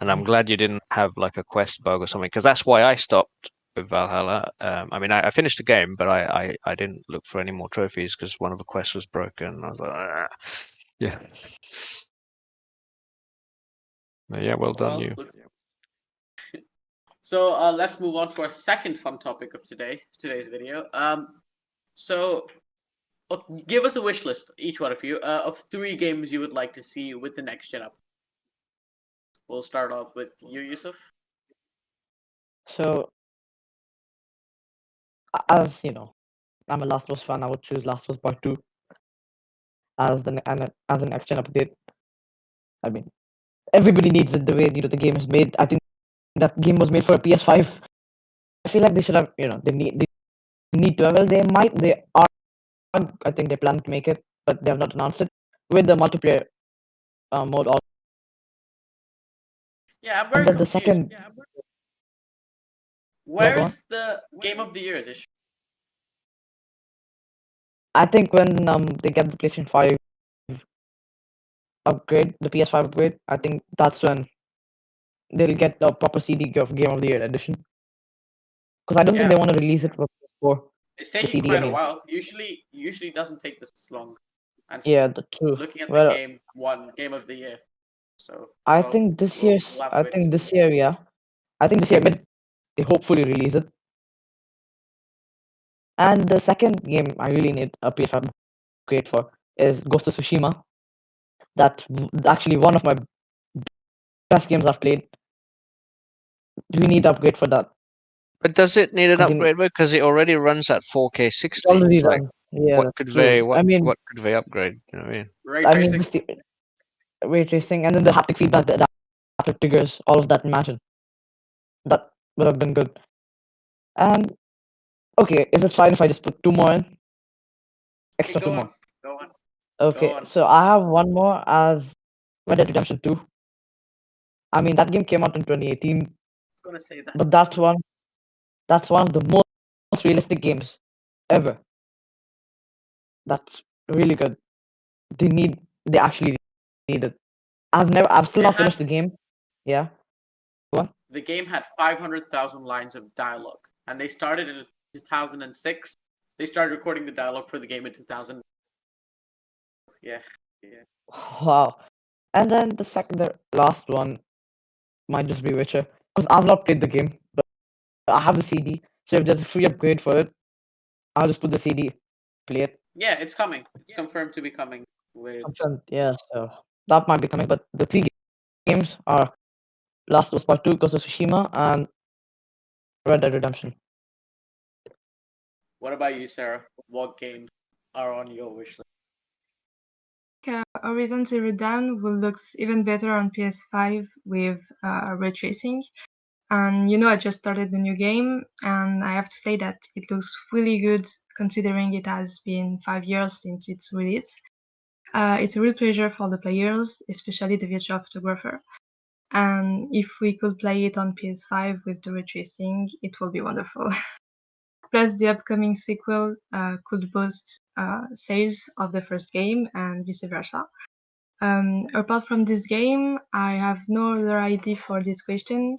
And I'm glad you didn't have like a quest bug or something, because that's why I stopped with Valhalla. I mean, I finished the game, but I didn't look for any more trophies because one of the quests was broken. I was like, "Ah." Yeah. But yeah, well done, you. So let's move on to our second fun topic of today's video. So give us a wish list, each one of you, of 3 games you would like to see with the next gen up. We'll start off with you, Yusuf. So, as you know, I'm a Last of Us fan. I would choose Last of Us Part 2 as as an next gen update. I mean, everybody needs it the way the game is made. I think that game was made for a PS5. I feel like they should have, they need to. Well, they are. I think they plan to make it, but they have not announced it with the multiplayer mode. Yeah, I'm And very then the confused. second, Where go on. is the Game of the Year edition? I think when they get the PlayStation 5 upgrade, the PS5 upgrade, I think that's when they'll get a proper CD of Game of the Year edition. Because I don't think Yeah. they want to release it for It's the taking CD. quite I a mean, while. Usually doesn't take this long. And yeah, the two. looking at the Well, game, one Game of the Year. So I well, think this we'll year's. have to I wait and think see. this year, yeah. I think this year they hopefully release it. And the second game I really need a PS5 upgrade for is Ghost of Tsushima. That's actually one of my best games I've played. We need upgrade for that. But does it need an 'Cause upgrade? Because it already runs at 4K it's 60. already Like, done. Yeah, what that's could true. they what could they upgrade? You know what I mean? Ray I mean, tracing. just the ray tracing and then the haptic feedback, the adaptive triggers, all of that. Imagine that would have been good. And okay, is it fine if I just put 2 more in? Okay, Extra 2 go more. on. Go on. Okay, on. so I have one more as Red Dead Redemption 2. I mean, that game came out in 2018, I was gonna say that. but that's one of the most realistic games ever. That's really good. They actually need it. I've still not finished the game. Yeah. Go on. The game had 500,000 lines of dialogue, and they started in 2006. They started recording the dialogue for the game in 2000. Yeah. Wow. And then the last one might just be Witcher, because I've not played the game, but I have the CD. So if there's a free upgrade for it, I'll just put the CD, play it. Yeah, it's coming. It's confirmed to be coming. Yeah, so that might be coming. But the 3 games are Last of Us Part 2, Ghost of Tsushima, and Red Dead Redemption. What about you, Sarah? What games are on your wish list? Horizon Zero Dawn will look even better on PS5 with ray tracing. And I just started the new game, and I have to say that it looks really good considering it has been 5 years since its release. It's a real pleasure for the players, especially the virtual photographer. And if we could play it on PS5 with the ray tracing, it will be wonderful. Plus, the upcoming sequel could boost sales of the first game and vice versa. Apart from this game, I have no other idea for this question.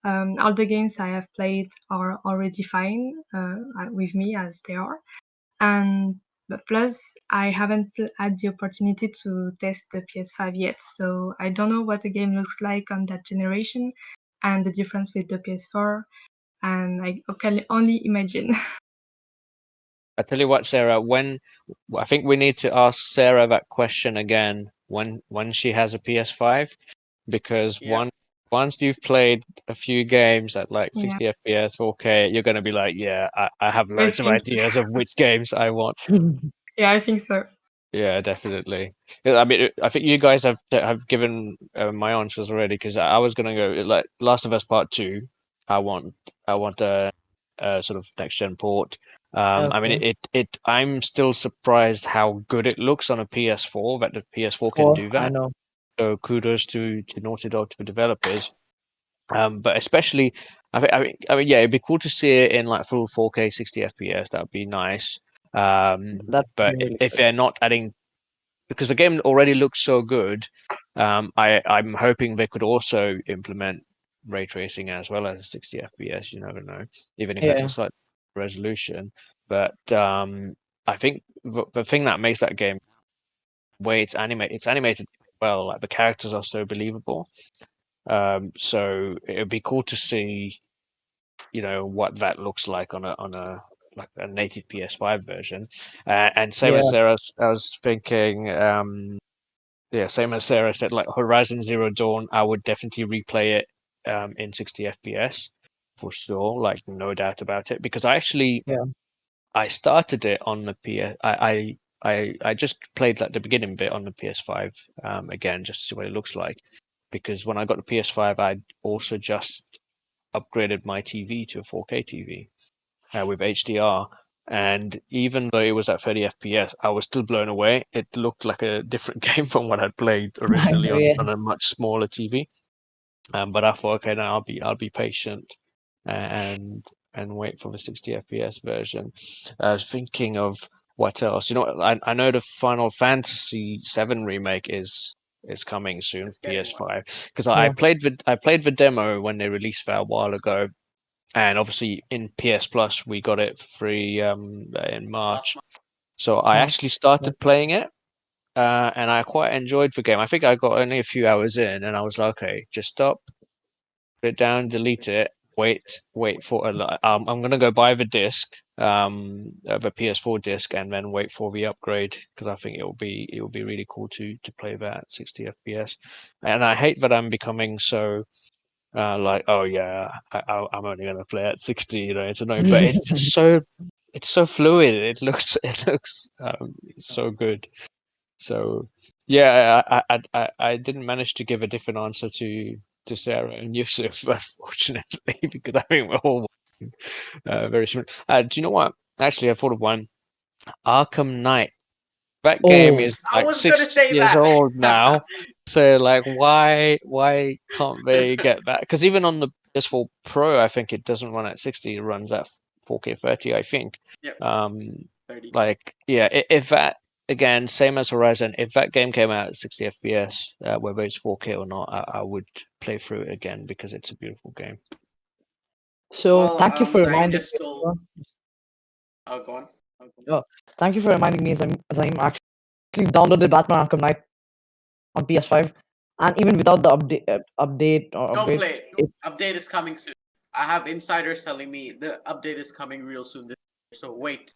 All the games I have played are already fine with me as they are. And plus, I haven't had the opportunity to test the PS5 yet, so I don't know what the game looks like on that generation and the difference with the PS4, and I can only imagine. I tell you what, Sarah, I think we need to ask Sarah that question again when she has a PS5, because Yeah. once you've played a few games at like Yeah. 60 FPS, 4K, you're gonna be like, yeah, I have loads of think- ideas of which games I want. Yeah, I think so. Yeah, definitely. I mean, I think you guys have given my answers already, because I was gonna go like Last of Us Part 2. I want a sort of next gen port. I mean, Okay. I'm still surprised how good it looks on a PS4, that the PS4 can Or do I that. know. So kudos to Naughty Dog, to the developers. But especially, I mean, yeah, it'd be cool to see it in like full 4K 60 FPS. That would be nice. That's But really if good. they're not adding, because the game already looks so good, I'm hoping they could also implement ray tracing as well as 60 FPS. You never know, even if that's a Yeah. slight resolution. But I think the thing that makes that game, way it's animated well. Like the characters are so believable. So it'd be cool to see, what that looks like on a like a native PS5 version. And same as Yeah. Sarah, I was thinking, yeah, same as Sarah said, like Horizon Zero Dawn, I would definitely replay it in 60 FPS for sure, like no doubt about it. Because Yeah. I started it on the PS. I just played like the beginning bit on the PS5 again, just to see what it looks like. Because when I got the PS5, I'd also just upgraded my TV to a 4K TV with HDR. And even though it was at 30 FPS, I was still blown away. It looked like a different game from what I'd played I originally know. on, Yeah. on a much smaller TV. But I thought, okay, now I'll be patient and wait for the 60 FPS version. I was thinking of what else. I know the Final Fantasy VII remake is coming soon, It's getting one. PS5, because I Yeah. played the demo when they released that a while ago, and obviously in PS Plus we got it free in Last March. month. So I March. actually Yeah. started playing it, and I quite enjoyed the game. I think I got only a few hours in, and I was like, okay, just stop, put it down, delete it, wait for I'm gonna go buy the disc, the PS4 disc, and then wait for the upgrade, because I think it will be really cool to play that at 60 FPS. And I hate that I'm becoming so like, oh yeah, I'm only gonna play at 60, it's annoying, but it's just so fluid. It looks so good. So yeah, I didn't manage to give a different answer to Sarah and Yusuf, unfortunately, because I think we're all very similar. Do you know what? Actually, I thought of one. Arkham Knight. That game Oh, is I like was gonna 6 say years that. old now. So like, why can't they get that? Because even on the PS4 Pro, I think it doesn't run at 60. It runs at 4K 30, I think. Yep. Um, 30. like, yeah, if that, again, same as Horizon, if that game came out at 60 FPS, whether it's 4K or not, I would play through it again, because it's a beautiful game. so Well, thank you for Zaim reminding just me. told. Oh, go on. Oh, thank you for reminding me, as I'm actually downloaded Batman Arkham Knight on PS5, and even without the update or Don't upgrade, play it. it, Update is coming soon. I have insiders telling me the update is coming real soon. So wait.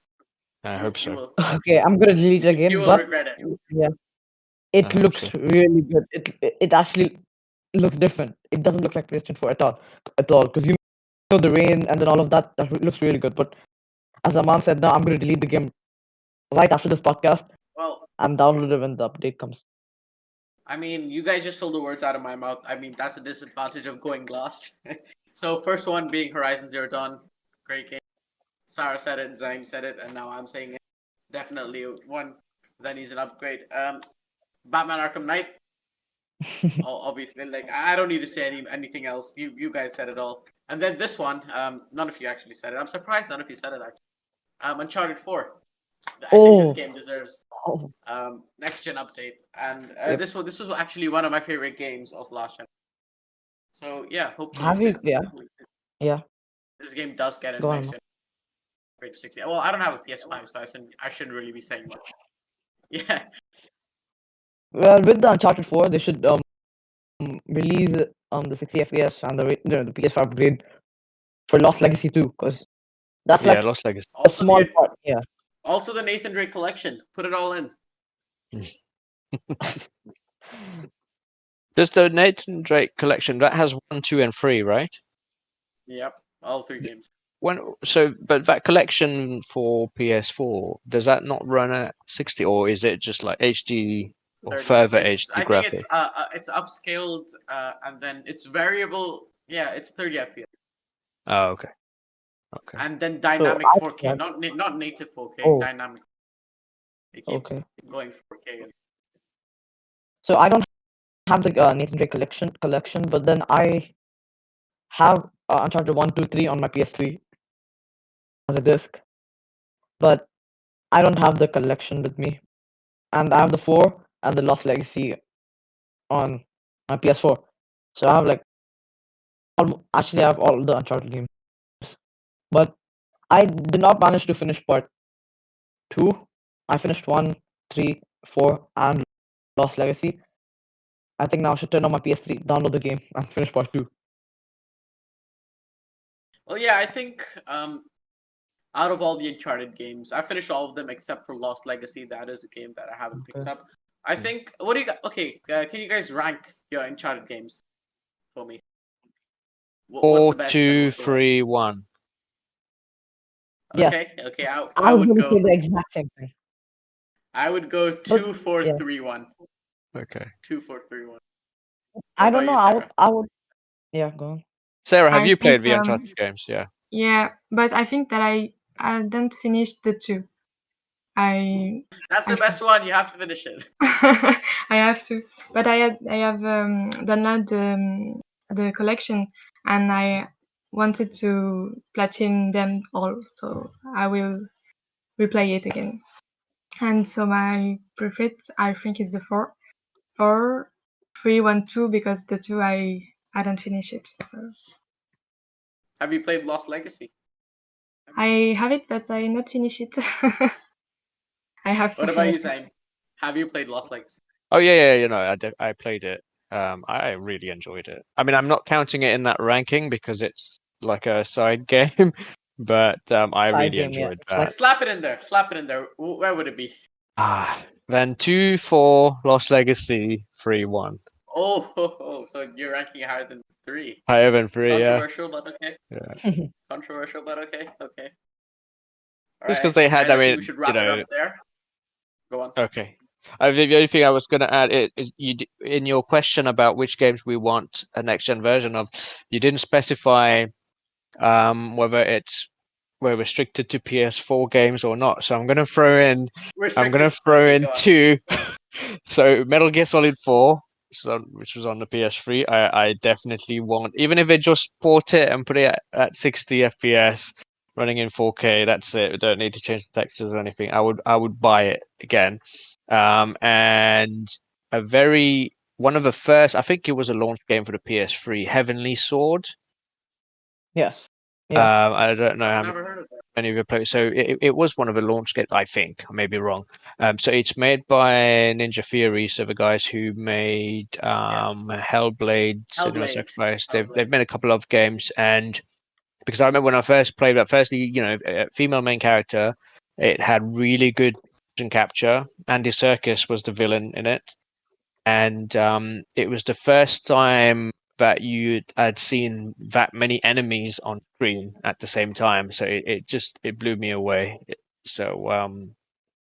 I You hope you so. will okay, I'm gonna delete it you again, will but regret it. yeah, I it hope looks so. really good. It actually looks different. It doesn't look like PlayStation 4 at all, because the rain and then all of that. That looks really good. But as Aman said, now I'm gonna delete the game right after this podcast Well, and download it when the update comes. I mean, you guys just stole the words out of my mouth. I mean, that's a disadvantage of going last. So first one being Horizon Zero Dawn, great game. Sarah said it, Zaim said it, and now I'm saying it. Definitely one that needs an upgrade. Batman Arkham Knight, obviously. Like I don't need to say anything else. You guys said it all. And then this one, none of you actually said it. I'm surprised none of you said it actually. Uncharted 4. I think this Oh, game deserves oh, next gen update, and yep. this was actually one of my favorite games of last gen. So yeah, hopefully Have you? Yeah. this game does get a Go next on. gen upgrade to 60. Well, I don't have a PS5, so I shouldn't really be saying much. Yeah, Well, with the Uncharted 4, they should release the 60 FPS and the PS5 upgrade for Lost Legacy too, because that's Yeah, like Lost Legacy. a small part. Yeah. also the Nathan Drake collection. Put it all in. Does the Nathan Drake collection that has 1, 2, and 3, right? Yep, all 3 games. But that collection for PS4, does that not run at 60, or is it just like HD or 30. further It's HD I think graphic? it's upscaled and then it's variable. Yeah, it's 30 FPS Oh, okay. Okay. and then So dynamic I 4K, yeah. not native 4K, Oh, dynamic. It keeps okay. going 4K. So I don't have the Nathan Drake collection, but then I have Uncharted 1, 2, 3 on my PS3 as a disc, but I don't have the collection with me, and I have the 4 and the Lost Legacy on my PS4. So I have like actually I have all the Uncharted games, but I did not manage to finish part 2. I finished 1, 3, 4, and Lost Legacy. I think now I should turn on my PS3, download the game, and finish part 2. Well, yeah, I think out of all the Uncharted games, I finished all of them except for Lost Legacy. That is a game that I haven't picked Okay. up. I think. What do you? Okay, can you guys rank your Uncharted games for me? What's 4, the best and 2, what's the worst? 3, 1. Yeah, Okay. I I was would gonna go. say the exact same thing. I would go But 2, 4, yeah, 3, 1. Okay. 2, 4, 3, 1. What I about don't know. you, Sarah? I would. Yeah, go on. Sarah, have I you think played the Uncharted games? Yeah. yeah, but I think that I didn't finish the 2. I That's the I best one. You have to finish it. I have to, but I have downloaded the collection, and I wanted to platinum them all, so I will replay it again. And so my preferred, I think, is the 4, 3, 1, 2, because the 2 I don't finish it. So Have you played Lost Legacy? I have it, but I not finish it. I have to What about finish you, it. Zane? Have you played Lost Legacy? Oh yeah, you know, I played it. I really enjoyed it. I mean, I'm not counting it in that ranking because it's like a side game, but I Side really game, yeah. enjoyed It's like that. Slap it in there. Slap it in there. Where would it be? Then 2, 4, Lost Legacy, 3, 1. So you're ranking higher than 3. Higher than 3, yeah. Controversial, but okay. Yeah. Controversial, but okay. Okay. All Just because right, they had, guys. I I think we mean, should wrap it up there. Go on. okay. The only thing I was going to add is in your question about which games we want a next gen version of, you didn't specify whether we're restricted to PS4 games or not. So I'm going to throw in Restricted. Okay, in go on. 2. So Metal Gear Solid 4, which was on the PS3. I definitely want, even if they just port it and put it at 60 FPS. Running in 4K, that's it. We don't need to change the textures or anything. I would buy it again. And one of the first, I think it was a launch game for the PS3, Heavenly Sword. yes. Yeah. I don't know I've how never heard of that. many of you played. So it was one of the launch games, I think. I may be wrong. So it's made by Ninja Theory, so the guys who made Hellblade, Senua's Hellblade. Sacrifice. They've Hellblade. made a couple of games, and because I remember when I first played that, firstly, you know, female main character, it had really good motion capture. Andy Serkis was the villain in it, and it was the first time that you had seen that many enemies on screen at the same time. So it blew me away. So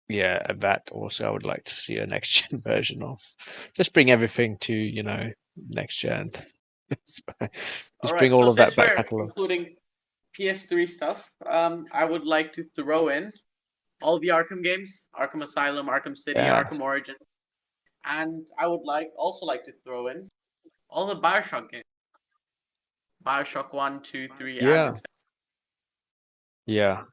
yeah, that also I would like to see a next gen version of. Just bring everything to, you know, next gen. All Just bring right. all So of that since back we're catalog. including PS3 stuff, I would like to throw in all the Arkham games: Arkham Asylum, Arkham City, Yeah. Arkham Origin, and I would like to throw in all the Bioshock games: Bioshock 1, 2, 3, and Yeah. Infinite. Yeah.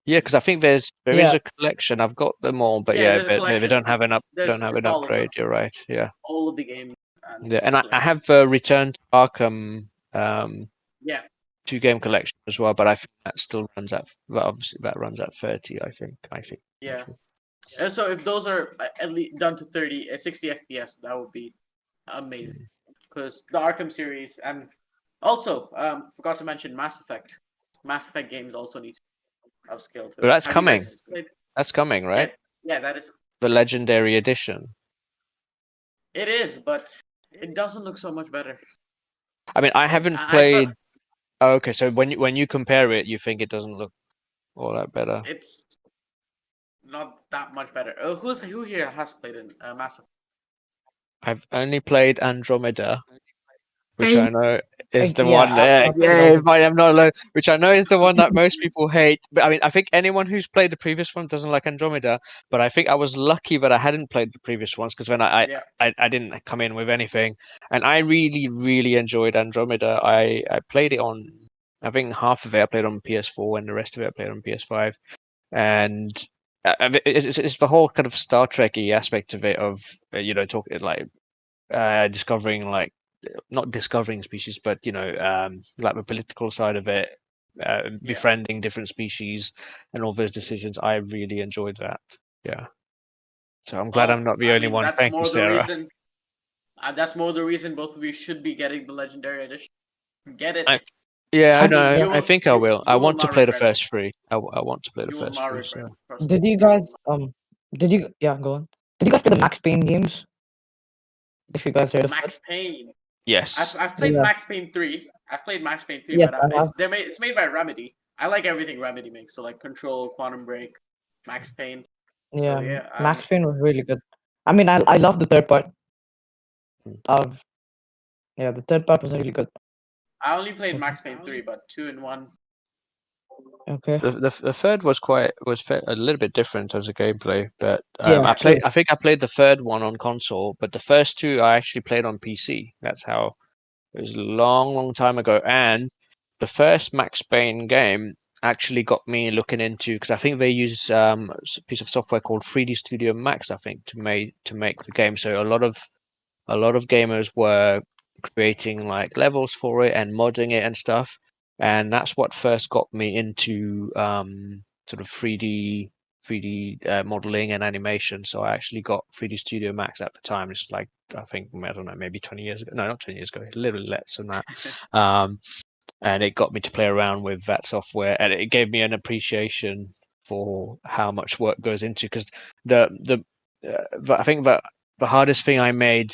Yeah, because I think there is Yeah. a collection. I've got them all, but Yeah, yeah, there's a they collection. don't have an It's all of them, upgrade. You're right. Yeah. all of the games, and Yeah, and I collection. have Return to Arkham Yeah, 2-game collection as well, but I think that still runs at, well, obviously that runs at 30. I think. yeah. And so if those are at least done to 60 FPS, that would be amazing. Because the Arkham series, and also forgot to mention Mass Effect. Mass Effect games also need to upscale to But it. that's Have you coming. guys played? That's coming, Yeah, right? yeah, that is. The Legendary Edition. It is, but it doesn't look so much better. I mean, I haven't I played. thought Oh, okay, so when you compare it, you think it doesn't look all that better. it's not that much better. Who here has played in Mass Effect? I've only played Andromeda, which Same. I know is the Yeah, one that, I've played all yeah, the but I'm not alone, which I know is the one that most people hate. But I mean, I think anyone who's played the previous one doesn't like Andromeda, but I think I was lucky that I hadn't played the previous ones because when Yeah. I didn't come in with anything, and I really, really enjoyed Andromeda. I played it on, I think half of it I played on PS4 and the rest of it I played on PS5. And it's the whole kind of Star Trek-y aspect of it, of talking like discovering, like not discovering species, but like the political side of it, Yeah. befriending different species, and all those decisions. I really enjoyed that. Yeah. So I'm glad I'm Well, not the I only mean, one. that's Thank you, more the Sarah. reason. That's more the reason both of you should be getting the Legendary Edition. Get it. I Yeah, I I mean, know. you I will. think I will. I You will want to not play the regret it. first three. I want to play the You will first not three. regret So it. Trust me. Did you You will guys not. yeah, go on. Did you guys play the Max Payne games? If you guys heard of it? Max Payne. yes. I've played Yeah. Max Payne 3. I've played Max Payne 3, Yes, but I have. it's made by Remedy. I like everything Remedy makes. So like Control, Quantum Break, Max Payne. So Yeah, yeah, Max Payne was really good. I mean, I love the third part Mm. of yeah, the third part was really good. I only played Okay. Max Payne 3, but 2 and 1. Okay. The third was a little bit different as a gameplay, but Yeah, true. I think I played the third one on console, but the first two I actually played on PC. That's how it was a long, long time ago. And the first Max Payne game actually got me looking into, because I think they use a piece of software called 3D Studio Max, I think, to make the game. So a lot of gamers were creating like levels for it and modding it and stuff, and that's what first got me into sort of 3D modeling and animation. So I actually got 3D Studio Max at the time. It's like, I think, I don't know, maybe 20 years ago. No, not 20 years ago, a little less than that. um, and it got me to play around with that software, and it gave me an appreciation for how much work goes into, because I think that the hardest thing I made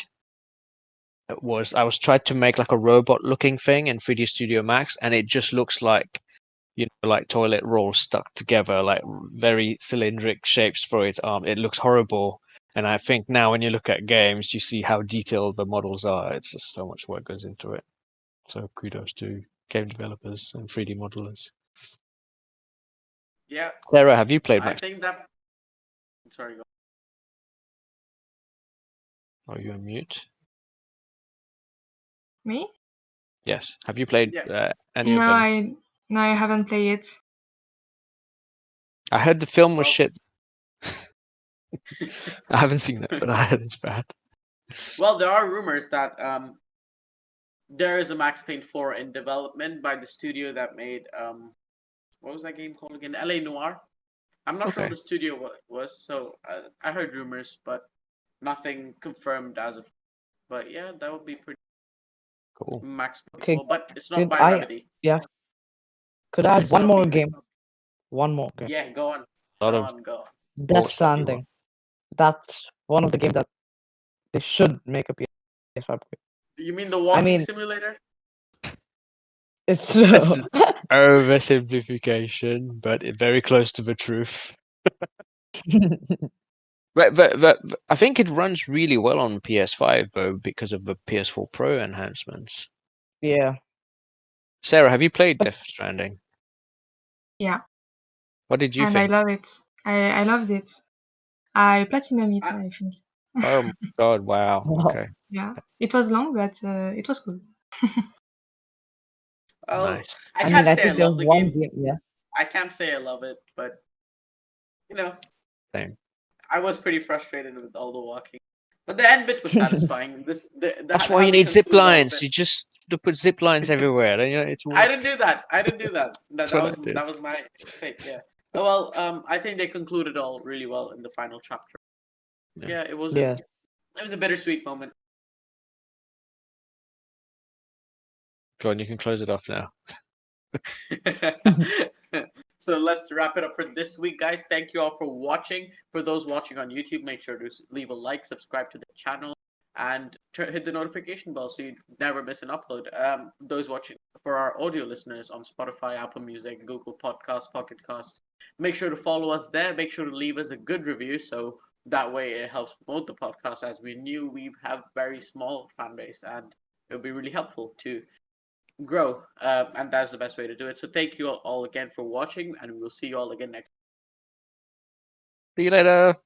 was I was trying to make like a robot looking thing in 3D Studio Max, and it just looks like, like toilet rolls stuck together, like very cylindric shapes for its arm. It looks horrible. And I think now when you look at games, you see how detailed the models are. It's just so much work goes into it. So kudos to game developers and 3D modelers. Yeah, Sarah, have you played I Max? think that. Sorry, go. Are you on mute? Me? Yes. Have you played Yeah. any of them? I haven't played it. I heard the film was Well, shit. I haven't seen it, but I heard it's bad. well, there are rumors that there is a Max Payne 4 in development by the studio that made what was that game called again? LA Noire. I'm not sure Okay. what the studio was, so I heard rumors, but nothing confirmed as of. But yeah, that would be pretty Cool. Max Payne Okay. 4, but it's not Could by I Remedy. yeah? Could I add It's one not more being. game? One more game. Yeah, go on, A lot go of on, go on. Death more stuff you want. Stranding. That's one of the games that they should make a PS5 game. You mean the walking mean- simulator? It's That's true. an oversimplification, but very close to the truth. But I think it runs really well on PS5 though, because of the PS4 Pro enhancements. Yeah. Sarah, have you played Death Stranding? Yeah, What did you and think? I love it. I loved it. I platinum it, I- I think. Oh my god! Wow. Wow. Okay. Yeah, it was long, but it was cool. Well, Nice. I I can't mean, I say I think there's love the one game. game. Yeah. I can't say I love it, but you know, Same. I was pretty frustrated with all the walking. But the end bit was satisfying. That's why How you they need zip concluded all of lines. it. You just put zip lines everywhere. Then it's I work. didn't do that. I didn't do that. That's what I did. That was my mistake. Yeah. Oh, well, I think they concluded all really well in the final chapter. Yeah. Yeah, it was. Yeah. It was a bittersweet moment. Go on, you can close it off now. So let's wrap it up for this week, guys. Thank you all for watching. For those watching on YouTube, make sure to leave a like, subscribe to the channel, and hit the notification bell so you never miss an upload. Those watching for our audio listeners on Spotify, Apple Music, Google Podcasts, Pocket Casts, make sure to follow us there. Make sure to leave us a good review so that way it helps promote the podcast. As we have very small fan base, and it'll be really helpful to grow. And that's the best way to do it. So thank you all again for watching, and we'll see you all again next. See you later.